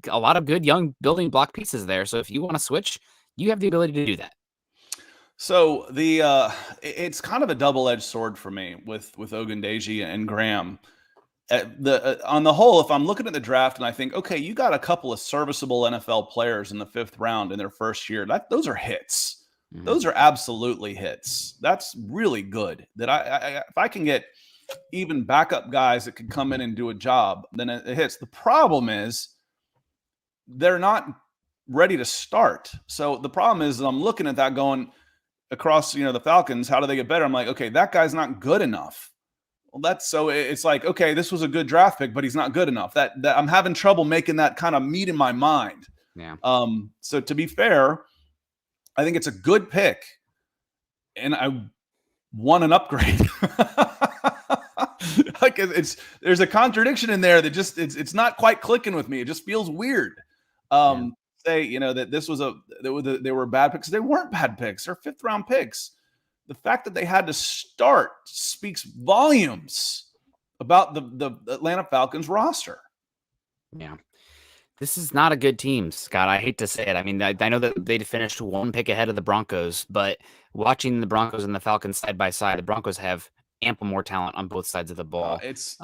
a lot of good young building block pieces there. So if you want to switch, you have the ability to do that. So it's kind of a double-edged sword for me with Ogundeji and Graham. On the whole, if I'm looking at the draft and I think, okay, you got a couple of serviceable NFL players in the 5th round in their first year, those are hits. Those are absolutely hits. That's really good. That if I can get even backup guys that can come in and do a job, then it hits. The problem is they're not ready to start. So the problem is that I'm looking at that going across, the Falcons, how do they get better? I'm like, okay, that guy's not good enough. Well, it's like, okay, this was a good draft pick, but he's not good enough. That I'm having trouble making that kind of meet in my mind. Yeah. So to be fair, I think it's a good pick, and I want an upgrade. Like there's a contradiction in there that just it's not quite clicking with me. It just feels weird. Say that this was they were bad picks. They weren't bad picks. They're 5th-round picks. The fact that they had to start speaks volumes about the Atlanta Falcons roster. Yeah. This is not a good team, Scott. I hate to say it. I mean, I know that they finished 1 pick ahead of the Broncos, but watching the Broncos and the Falcons side by side, the Broncos have ample more talent on both sides of the ball. It's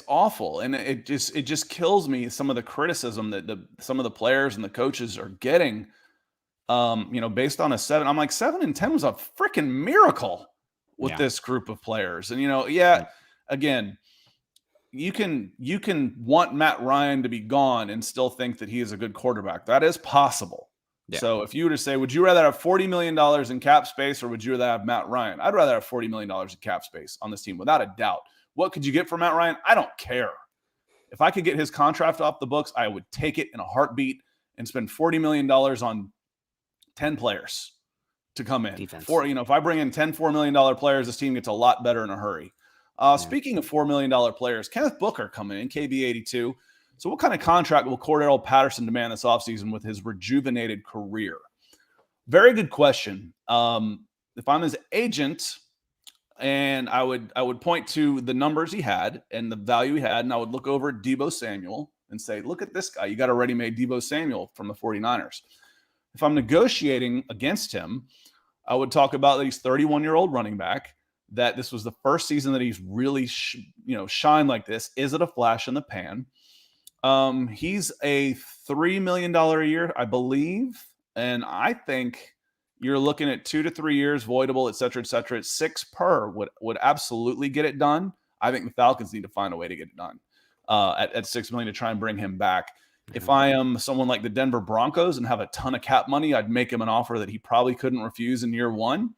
awful, and it just kills me some of the criticism that some of the players and the coaches are getting. Based on a 7, I'm like 7-10 was a freaking miracle with this group of players. And, again, you can want Matt Ryan to be gone and still think that he is a good quarterback. That is possible. Yeah. So if you were to say, would you rather have $40 million in cap space or would you rather have Matt Ryan? I'd rather have $40 million in cap space on this team without a doubt. What could you get for Matt Ryan? I don't care. If I could get his contract off the books, I would take it in a heartbeat and spend $40 million on 10 players to come in. Defense. If I bring in 10 $4 million players, this team gets a lot better in a hurry. Speaking of $4 million players, Kenneth Booker coming in, KB82. So what kind of contract will Cordarrelle Patterson demand this offseason with his rejuvenated career? Very good question. If I'm his agent, and I would point to the numbers he had and the value he had, and I would look over at Deebo Samuel and say, look at this guy. You got a ready-made Deebo Samuel from the 49ers. If I'm negotiating against him, I would talk about that he's 31-year-old running back, that this was the first season that he's really shined like this. Is it a flash in the pan? He's a $3 million a year, I believe. And I think you're looking at 2 to 3 years, voidable, et cetera, et cetera. At 6 per would absolutely get it done. I think the Falcons need to find a way to get it done at $6 million to try and bring him back. If I am someone like the Denver Broncos and have a ton of cap money, I'd make him an offer that he probably couldn't refuse in year one.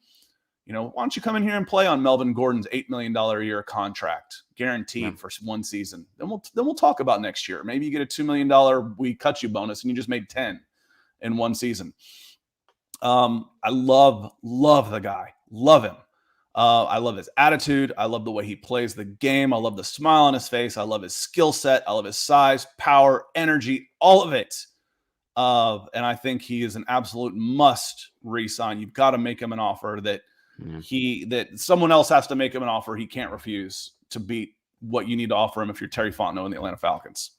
Why don't you come in here and play on Melvin Gordon's $8 million a year contract, guaranteed for one season? Then we'll talk about next year. Maybe you get a $2 million we cut you bonus and you just made 10 in one season. I love the guy. Love him. I love his attitude. I love the way he plays the game. I love the smile on his face. I love his skill set. I love his size, power, energy, all of it. And I think he is an absolute must re-sign. You've got to make him an offer that someone else has to make him an offer he can't refuse to beat what you need to offer him if you're Terry Fontenot and the Atlanta Falcons.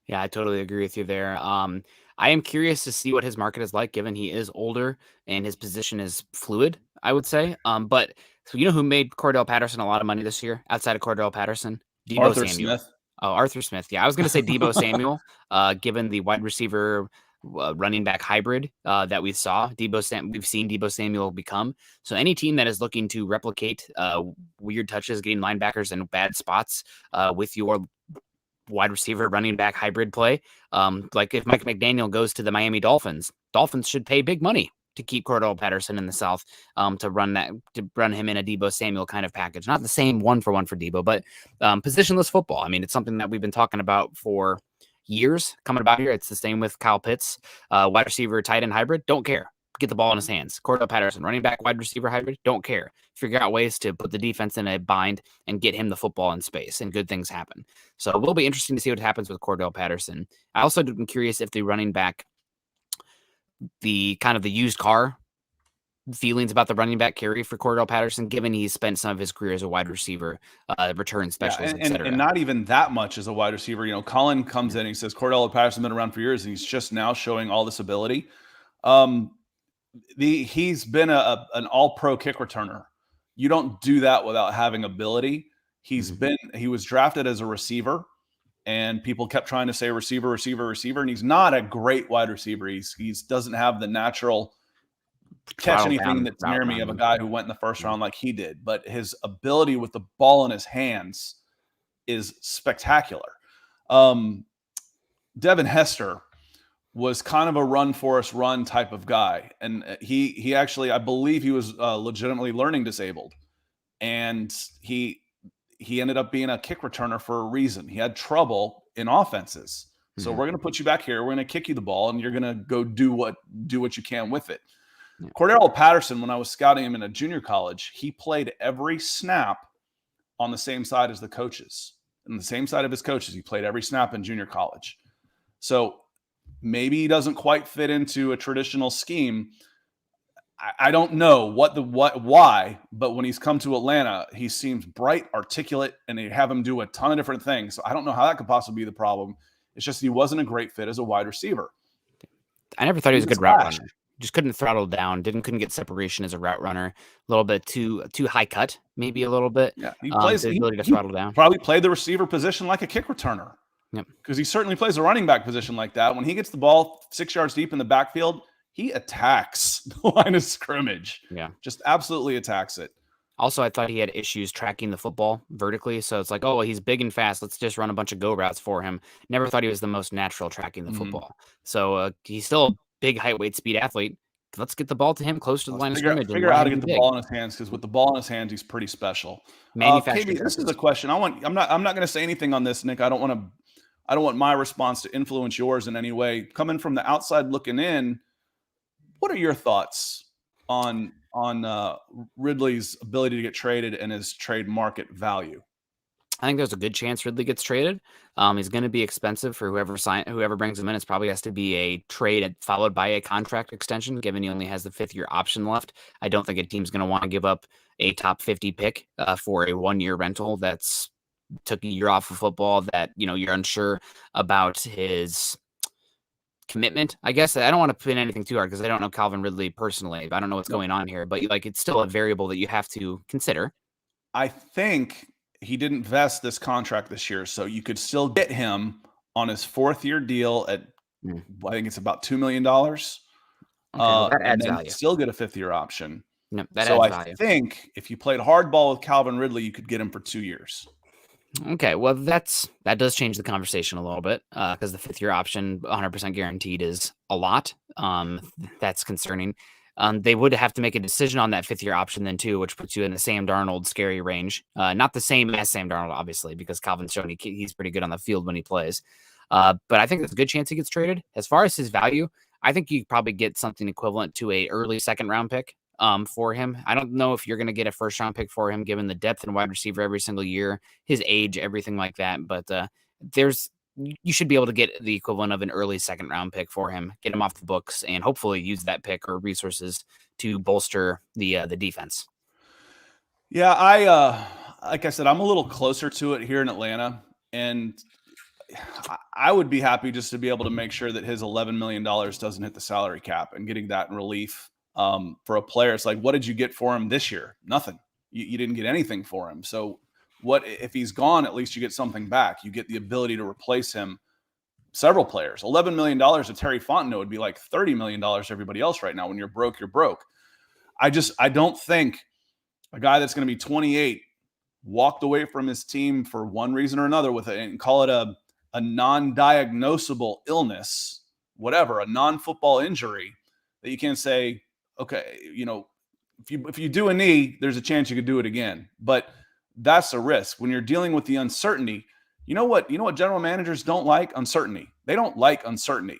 Yeah, I totally agree with you there. I am curious to see what his market is like, given he is older and his position is fluid, I would say. But so you know who made Cordarrelle Patterson a lot of money this year outside of Cordarrelle Patterson? Deebo Samuel. Smith. Oh, Arthur Smith. Yeah, I was going to say Deebo Samuel, given the wide receiver running back hybrid that we saw. We've seen Deebo Samuel become. So any team that is looking to replicate weird touches, getting linebackers in bad spots with your wide receiver running back hybrid play, like if Mike McDaniel goes to the Miami Dolphins should pay big money to keep Cordarrelle Patterson in the South, to run him in a Deebo Samuel kind of package. Not the same 1-for-1 for Deebo, but positionless football. I mean, it's something that we've been talking about for years coming about here. It's the same with Kyle Pitts, wide receiver, tight end hybrid. Don't care. Get the ball in his hands. Cordarrelle Patterson, running back, wide receiver hybrid. Don't care. Figure out ways to put the defense in a bind and get him the football in space, and good things happen. So it will be interesting to see what happens with Cordarrelle Patterson. I also am curious if the running back, the kind of the used car feelings about the running back carry for Cordarrelle Patterson, given he's spent some of his career as a wide receiver, return specialist, etc. And not even that much as a wide receiver. Colin comes in and he says Cordarrelle Patterson has been around for years and he's just now showing all this ability. He's been an all-pro kick returner. You don't do that without having ability. He was drafted as a receiver, and people kept trying to say receiver, and he's not a great wide receiver. He doesn't have the natural catch anything that's near me of a guy who went in the first round like he did. But his ability with the ball in his hands is spectacular. Devin Hester was kind of a run Forrest run type of guy. And he actually, I believe he was legitimately learning disabled. And he ended up being a kick returner for a reason. He had trouble in offenses. So we're going to put you back here. We're going to kick you the ball and you're going to go do what you can with it. Yeah. Cordarrelle Patterson, when I was scouting him in a junior college, he played every snap on the same side as the coaches. On the same side of his coaches, he played every snap in junior college. So maybe he doesn't quite fit into a traditional scheme. I don't know why, but when he's come to Atlanta, he seems bright, articulate, and they have him do a ton of different things. So I don't know how that could possibly be the problem. It's just he wasn't a great fit as a wide receiver. I never thought he was a good route runner. Just couldn't throttle down. Couldn't get separation as a route runner. A little bit too high cut, maybe a little bit. Yeah, he plays. The ability to throttle down. Probably played the receiver position like a kick returner. Yep. Because he certainly plays the running back position like that. When he gets the ball 6 yards deep in the backfield, he attacks the line of scrimmage. Yeah, just absolutely attacks it. Also, I thought he had issues tracking the football vertically. So it's like, oh, well, he's big and fast. Let's just run a bunch of go routes for him. Never thought he was the most natural tracking the football. So he's still a big height, weight, speed athlete. Let's get the ball to him close to the line of scrimmage and Figure let out how him to be get the big. ball in his hands, because with the ball in his hands, he's pretty special. Manufactured KB, this is a touches. question. I'm not going to say anything on this, Nick. I don't want my response to influence yours in any way. Coming from the outside looking in, what are your thoughts on Ridley's ability to get traded and his trade market value? I think there's a good chance Ridley gets traded. He's going to be expensive for whoever brings him in. It probably has to be a trade followed by a contract extension, given he only has the 5th-year option left. I don't think a team's going to want to give up a top 50 pick for a 1-year rental that's took a year off of football, that you're unsure about his commitment. I guess I don't want to pin anything too hard because I don't know Calvin Ridley personally. I don't know what's going on here, but it's still a variable that you have to consider. I think he didn't vest this contract this year, so you could still get him on his 4th-year deal at I think it's about $2 million. Okay, well, that adds and then value. Still get a 5th-year option. No, that so adds I value. think if you played hardball with Calvin Ridley, you could get him for 2 years. Okay, well that does change the conversation a little bit because the 5th-year option, 100% guaranteed, is a lot. That's concerning. They would have to make a decision on that 5th-year option then too, which puts you in the Sam Darnold scary range. Not the same as Sam Darnold, obviously, because Calvin's shown he's pretty good on the field when he plays. But I think there's a good chance he gets traded. As far as his value, I think you probably get something equivalent to a early 2nd-round pick for him. I don't know if you're going to get a 1st-round pick for him, given the depth in wide receiver every single year, his age, everything like that. But you should be able to get the equivalent of an early 2nd-round pick for him, get him off the books, and hopefully use that pick or resources to bolster the defense. Yeah, I like I said, I'm a little closer to it here in Atlanta, and I would be happy just to be able to make sure that his $11 million doesn't hit the salary cap, and getting that in relief for a player. It's like, what did you get for him this year? Nothing. You didn't get anything for him. So what if he's gone? At least you get something back. You get the ability to replace him. Several players. $11 million to Terry Fontenot would be like $30 million to everybody else right now. When you're broke, you're broke. I don't think a guy that's going to be 28 walked away from his team for one reason or another and call it a non-diagnosable illness, whatever, a non-football injury, that you can't say, okay, if you do a knee, there's a chance you could do it again. But that's a risk when you're dealing with the uncertainty. You know what general managers don't like? Uncertainty. They don't like uncertainty.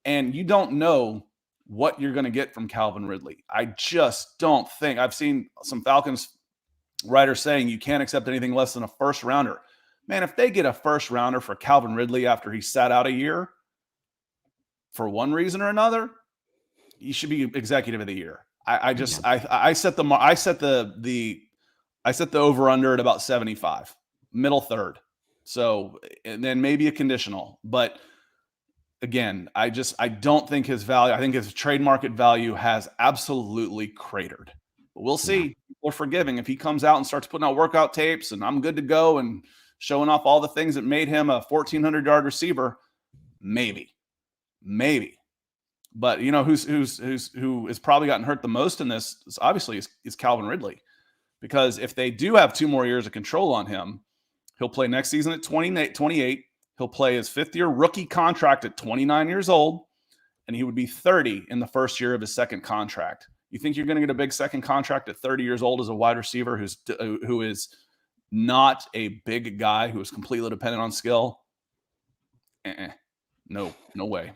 And you don't know what you're going to get from Calvin Ridley. I just don't think. I've seen some Falcons writers saying you can't accept anything less than a 1st-rounder. Man, if they get a 1st-rounder for Calvin Ridley after he sat out a year for one reason or another, he should be executive of the year. I set the over under at about 75, middle 3rd. So, and then maybe a conditional, but again, I don't think his value. I think his trade market value has absolutely cratered. But we'll see. Yeah. People are forgiving if he comes out and starts putting out workout tapes and I'm good to go and showing off all the things that made him a 1,400-yard receiver. Maybe. But who has probably gotten hurt the most in this is obviously is Calvin Ridley, because if they do have 2 more years of control on him, he'll play next season at 28. He'll play his 5th-year rookie contract at 29 years old, and he would be 30 in the 1st year of his 2nd contract. You think you're going to get a big 2nd contract at 30 years old as a wide receiver who is not a big guy, who is completely dependent on skill? No way.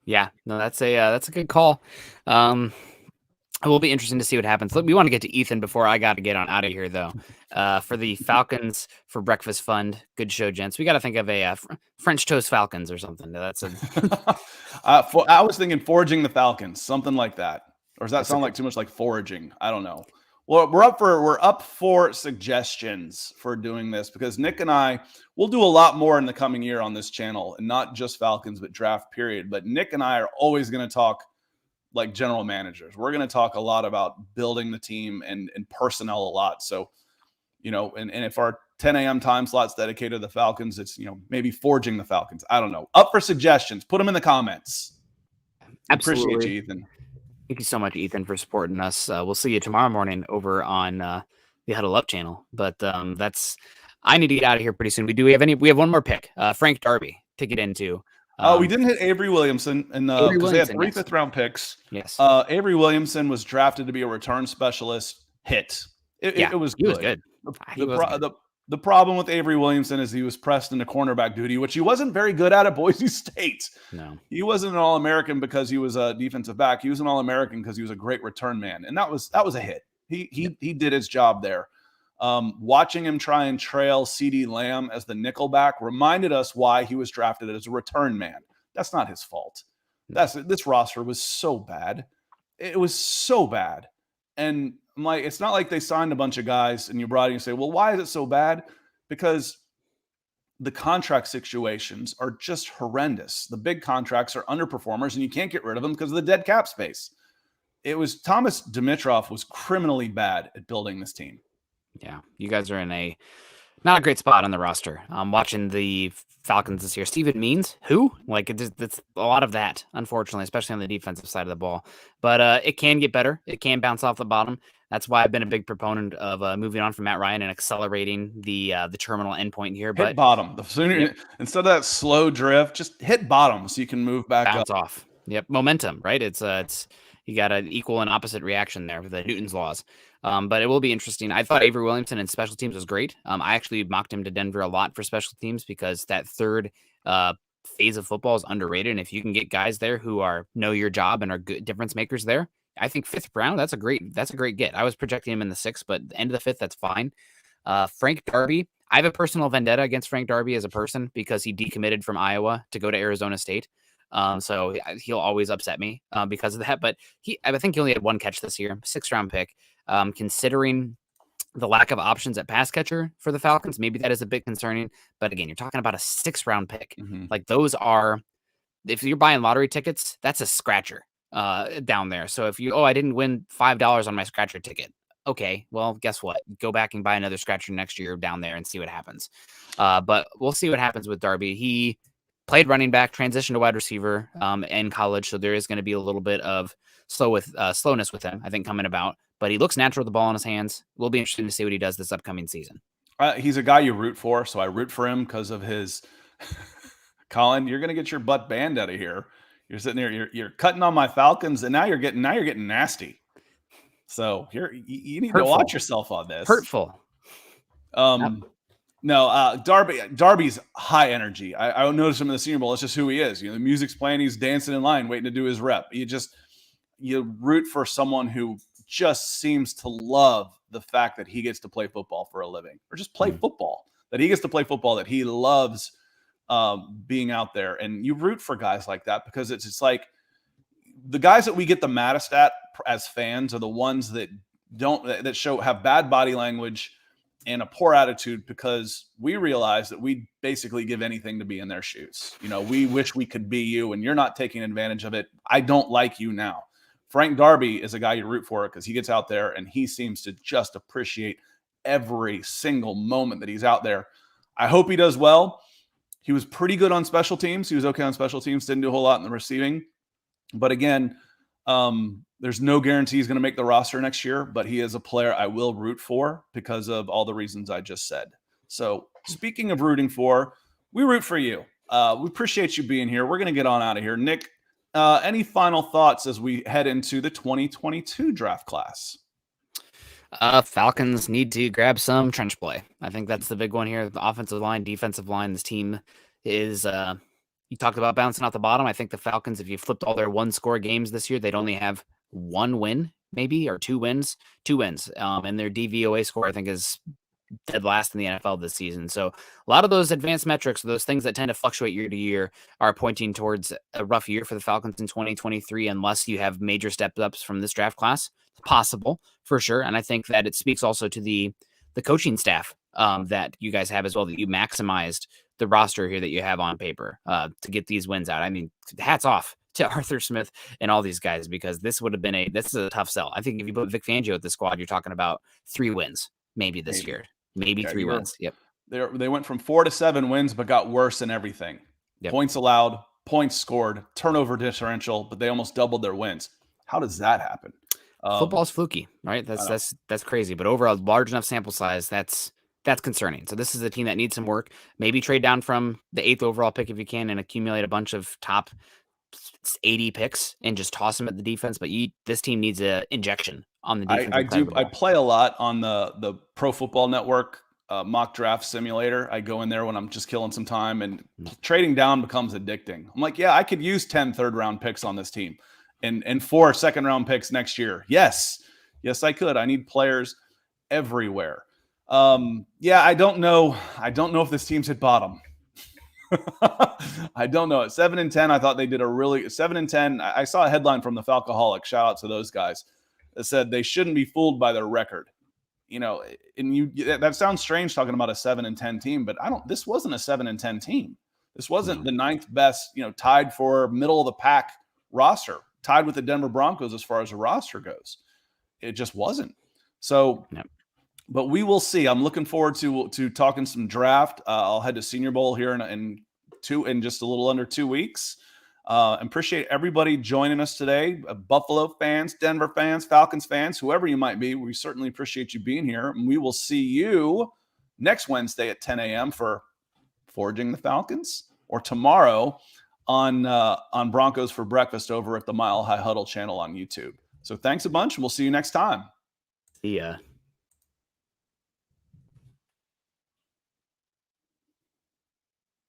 Yeah, no, that's a good call. It will be interesting to see what happens. We want to get to Ethan before I got to get on out of here, though. For the Falcons for Breakfast Fund, good show, gents. We got to think of a French Toast Falcons or something. That's a. I was thinking foraging the Falcons, something like that. Or does that sound like too much like foraging? I don't know. Well, we're up for suggestions for doing this, because Nick and I will do a lot more in the coming year on this channel, and not just Falcons, but draft period. But Nick and I are always going to talk like general managers. We're going to talk a lot about building the team and personnel a lot. So, and if our 10 a.m. time slot's dedicated to the Falcons, it's, maybe forging the Falcons. I don't know. Up for suggestions. Put them in the comments. Absolutely. Appreciate you, Ethan. Thank you so much, Ethan, for supporting us. We'll see you tomorrow morning over on the Huddle Up channel. But I need to get out of here pretty soon. We have one more pick. Frank Darby to get into. We didn't hit Avery Williamson, and because they had 3 fifth-round picks. Yes. Avery Williamson was drafted to be a return specialist. It was good. He was good. The problem with Avery Williamson is he was pressed into cornerback duty, which he wasn't very good at Boise State. No. He wasn't an All-American because he was a defensive back. He was an All-American because he was a great return man, and that was a hit. He did his job there. Watching him try and trail CeeDee Lamb as the nickelback reminded us why he was drafted as a return man. That's not his fault. This roster was so bad. It was so bad. And it's not like they signed a bunch of guys and you brought in and say, well, why is it so bad? Because the contract situations are just horrendous. The big contracts are underperformers and you can't get rid of them because of the dead cap space. Thomas Dimitroff was criminally bad at building this team. Yeah, you guys are in not a great spot on the roster. I'm watching the Falcons this year. Steven Means, who? It's a lot of that, unfortunately, especially on the defensive side of the ball. But it can get better. It can bounce off the bottom. That's why I've been a big proponent of moving on from Matt Ryan and accelerating the terminal endpoint here. Hit bottom. The sooner instead of that slow drift, just hit bottom so you can move back bounce off. Yep, momentum, right? It's you got an equal and opposite reaction there with the Newton's laws. But it will be interesting. I thought Avery Williamson in special teams was great. I actually mocked him to Denver a lot for special teams because that third phase of football is underrated. And if you can get guys there who know your job and are good difference makers there, I think 5th round, that's a great get. I was projecting him in the 6th, but the end of the 5th, that's fine. Frank Darby, I have a personal vendetta against Frank Darby as a person because he decommitted from Iowa to go to Arizona State. So he'll always upset me because of that. But I think he only had 1 catch this year, 6th round pick. Considering the lack of options at pass catcher for the Falcons, maybe that is a bit concerning. But again, you're talking about a 6th round pick. Mm-hmm. Like those are, if you're buying lottery tickets, that's a scratcher down there. So if I didn't win $5 on my scratcher ticket. Okay, well, guess what? Go back and buy another scratcher next year down there and see what happens. But we'll see what happens with Darby. He played running back, transitioned to wide receiver in college, so there is going to be a little bit of slowness with him, I think, coming about. But he looks natural with the ball in his hands. We'll be interested to see what he does this upcoming season. He's a guy you root for, so I root for him because of his. Colin, you're going to get your butt banned out of here. You're sitting there, you're cutting on my Falcons, and now you're getting nasty. So you need to watch yourself on this. Hurtful. No, Darby's high energy. I noticed him in the Senior Bowl. It's just who he is. The music's playing. He's dancing in line, waiting to do his rep. You root for someone who just seems to love the fact that he gets to play football for a living, or just play football. That he gets to play football. That he loves being out there. And you root for guys like that because it's like the guys that we get the maddest at as fans are the ones that have bad body language and a poor attitude because we realize that we basically give anything to be in their shoes. We wish we could be you and you're not taking advantage of it. I don't like you now. Frank Darby is a guy you root for because he gets out there and he seems to just appreciate every single moment that he's out there. I hope he does well. He was pretty good on special teams. He was okay on special teams. Didn't do a whole lot in the receiving. But again, there's no guarantee he's going to make the roster next year, but he is a player I will root for because of all the reasons I just said. So speaking of rooting for, we root for you. We appreciate you being here. We're going to get on out of here. Nick, any final thoughts as we head into the 2022 draft class? Falcons need to grab some trench play. I think that's the big one here. The offensive line, defensive line, this team is you talked about bouncing out the bottom. I think the Falcons, if you flipped all their 1-score games this year, they'd only have 1 win, maybe, or 2 wins. And their DVOA score, I think, is dead last in the NFL this season. So a lot of those advanced metrics, those things that tend to fluctuate year to year, are pointing towards a rough year for the Falcons in 2023, unless you have major step-ups from this draft class. It's possible, for sure. And I think that it speaks also to the coaching staff that you guys have as well, that you maximized the roster here that you have on paper to get these wins out. I mean, hats off to Arthur Smith and all these guys, because this is a tough sell. I think if you put Vic Fangio at the squad, you're talking about 3 wins, maybe this year, maybe 3 wins. Yep. They went from 4 to 7 wins, but got worse in everything. Yep. Points allowed, points scored, turnover differential, but they almost doubled their wins. How does that happen? Football's fluky, right? That's crazy. But over a large enough sample size, that's that's concerning. So this is a team that needs some work. Maybe trade down from the 8th overall pick if you can and accumulate a bunch of top 80 picks and just toss them at the defense. But this team needs an injection on the defensive side of the ball. I play a lot on the Pro Football Network mock draft simulator. I go in there when I'm just killing some time, and trading down becomes addicting. I'm like, yeah, I could use 10 third-round picks on this team and 4 second-round picks next year. Yes, I could. I need players everywhere. Yeah, I don't know. I don't know if this team's hit bottom. I don't know. At 7-10, I thought they did a really 7-10. I saw a headline from the Falcoholic. Shout out to those guys that said they shouldn't be fooled by their record. And that sounds strange talking about a 7-10 team, but this wasn't a 7-10 team. This wasn't the 9th best, tied for middle of the pack roster, tied with the Denver Broncos as far as the roster goes. It just wasn't. So, but we will see. I'm looking forward to talking some draft. I'll head to Senior Bowl here in just a little under 2 weeks. Appreciate everybody joining us today. Buffalo fans, Denver fans, Falcons fans, whoever you might be. We certainly appreciate you being here. And we will see you next Wednesday at 10 a.m. for Forging the Falcons, or tomorrow on Broncos for Breakfast over at the Mile High Huddle channel on YouTube. So thanks a bunch, and we'll see you next time. See ya.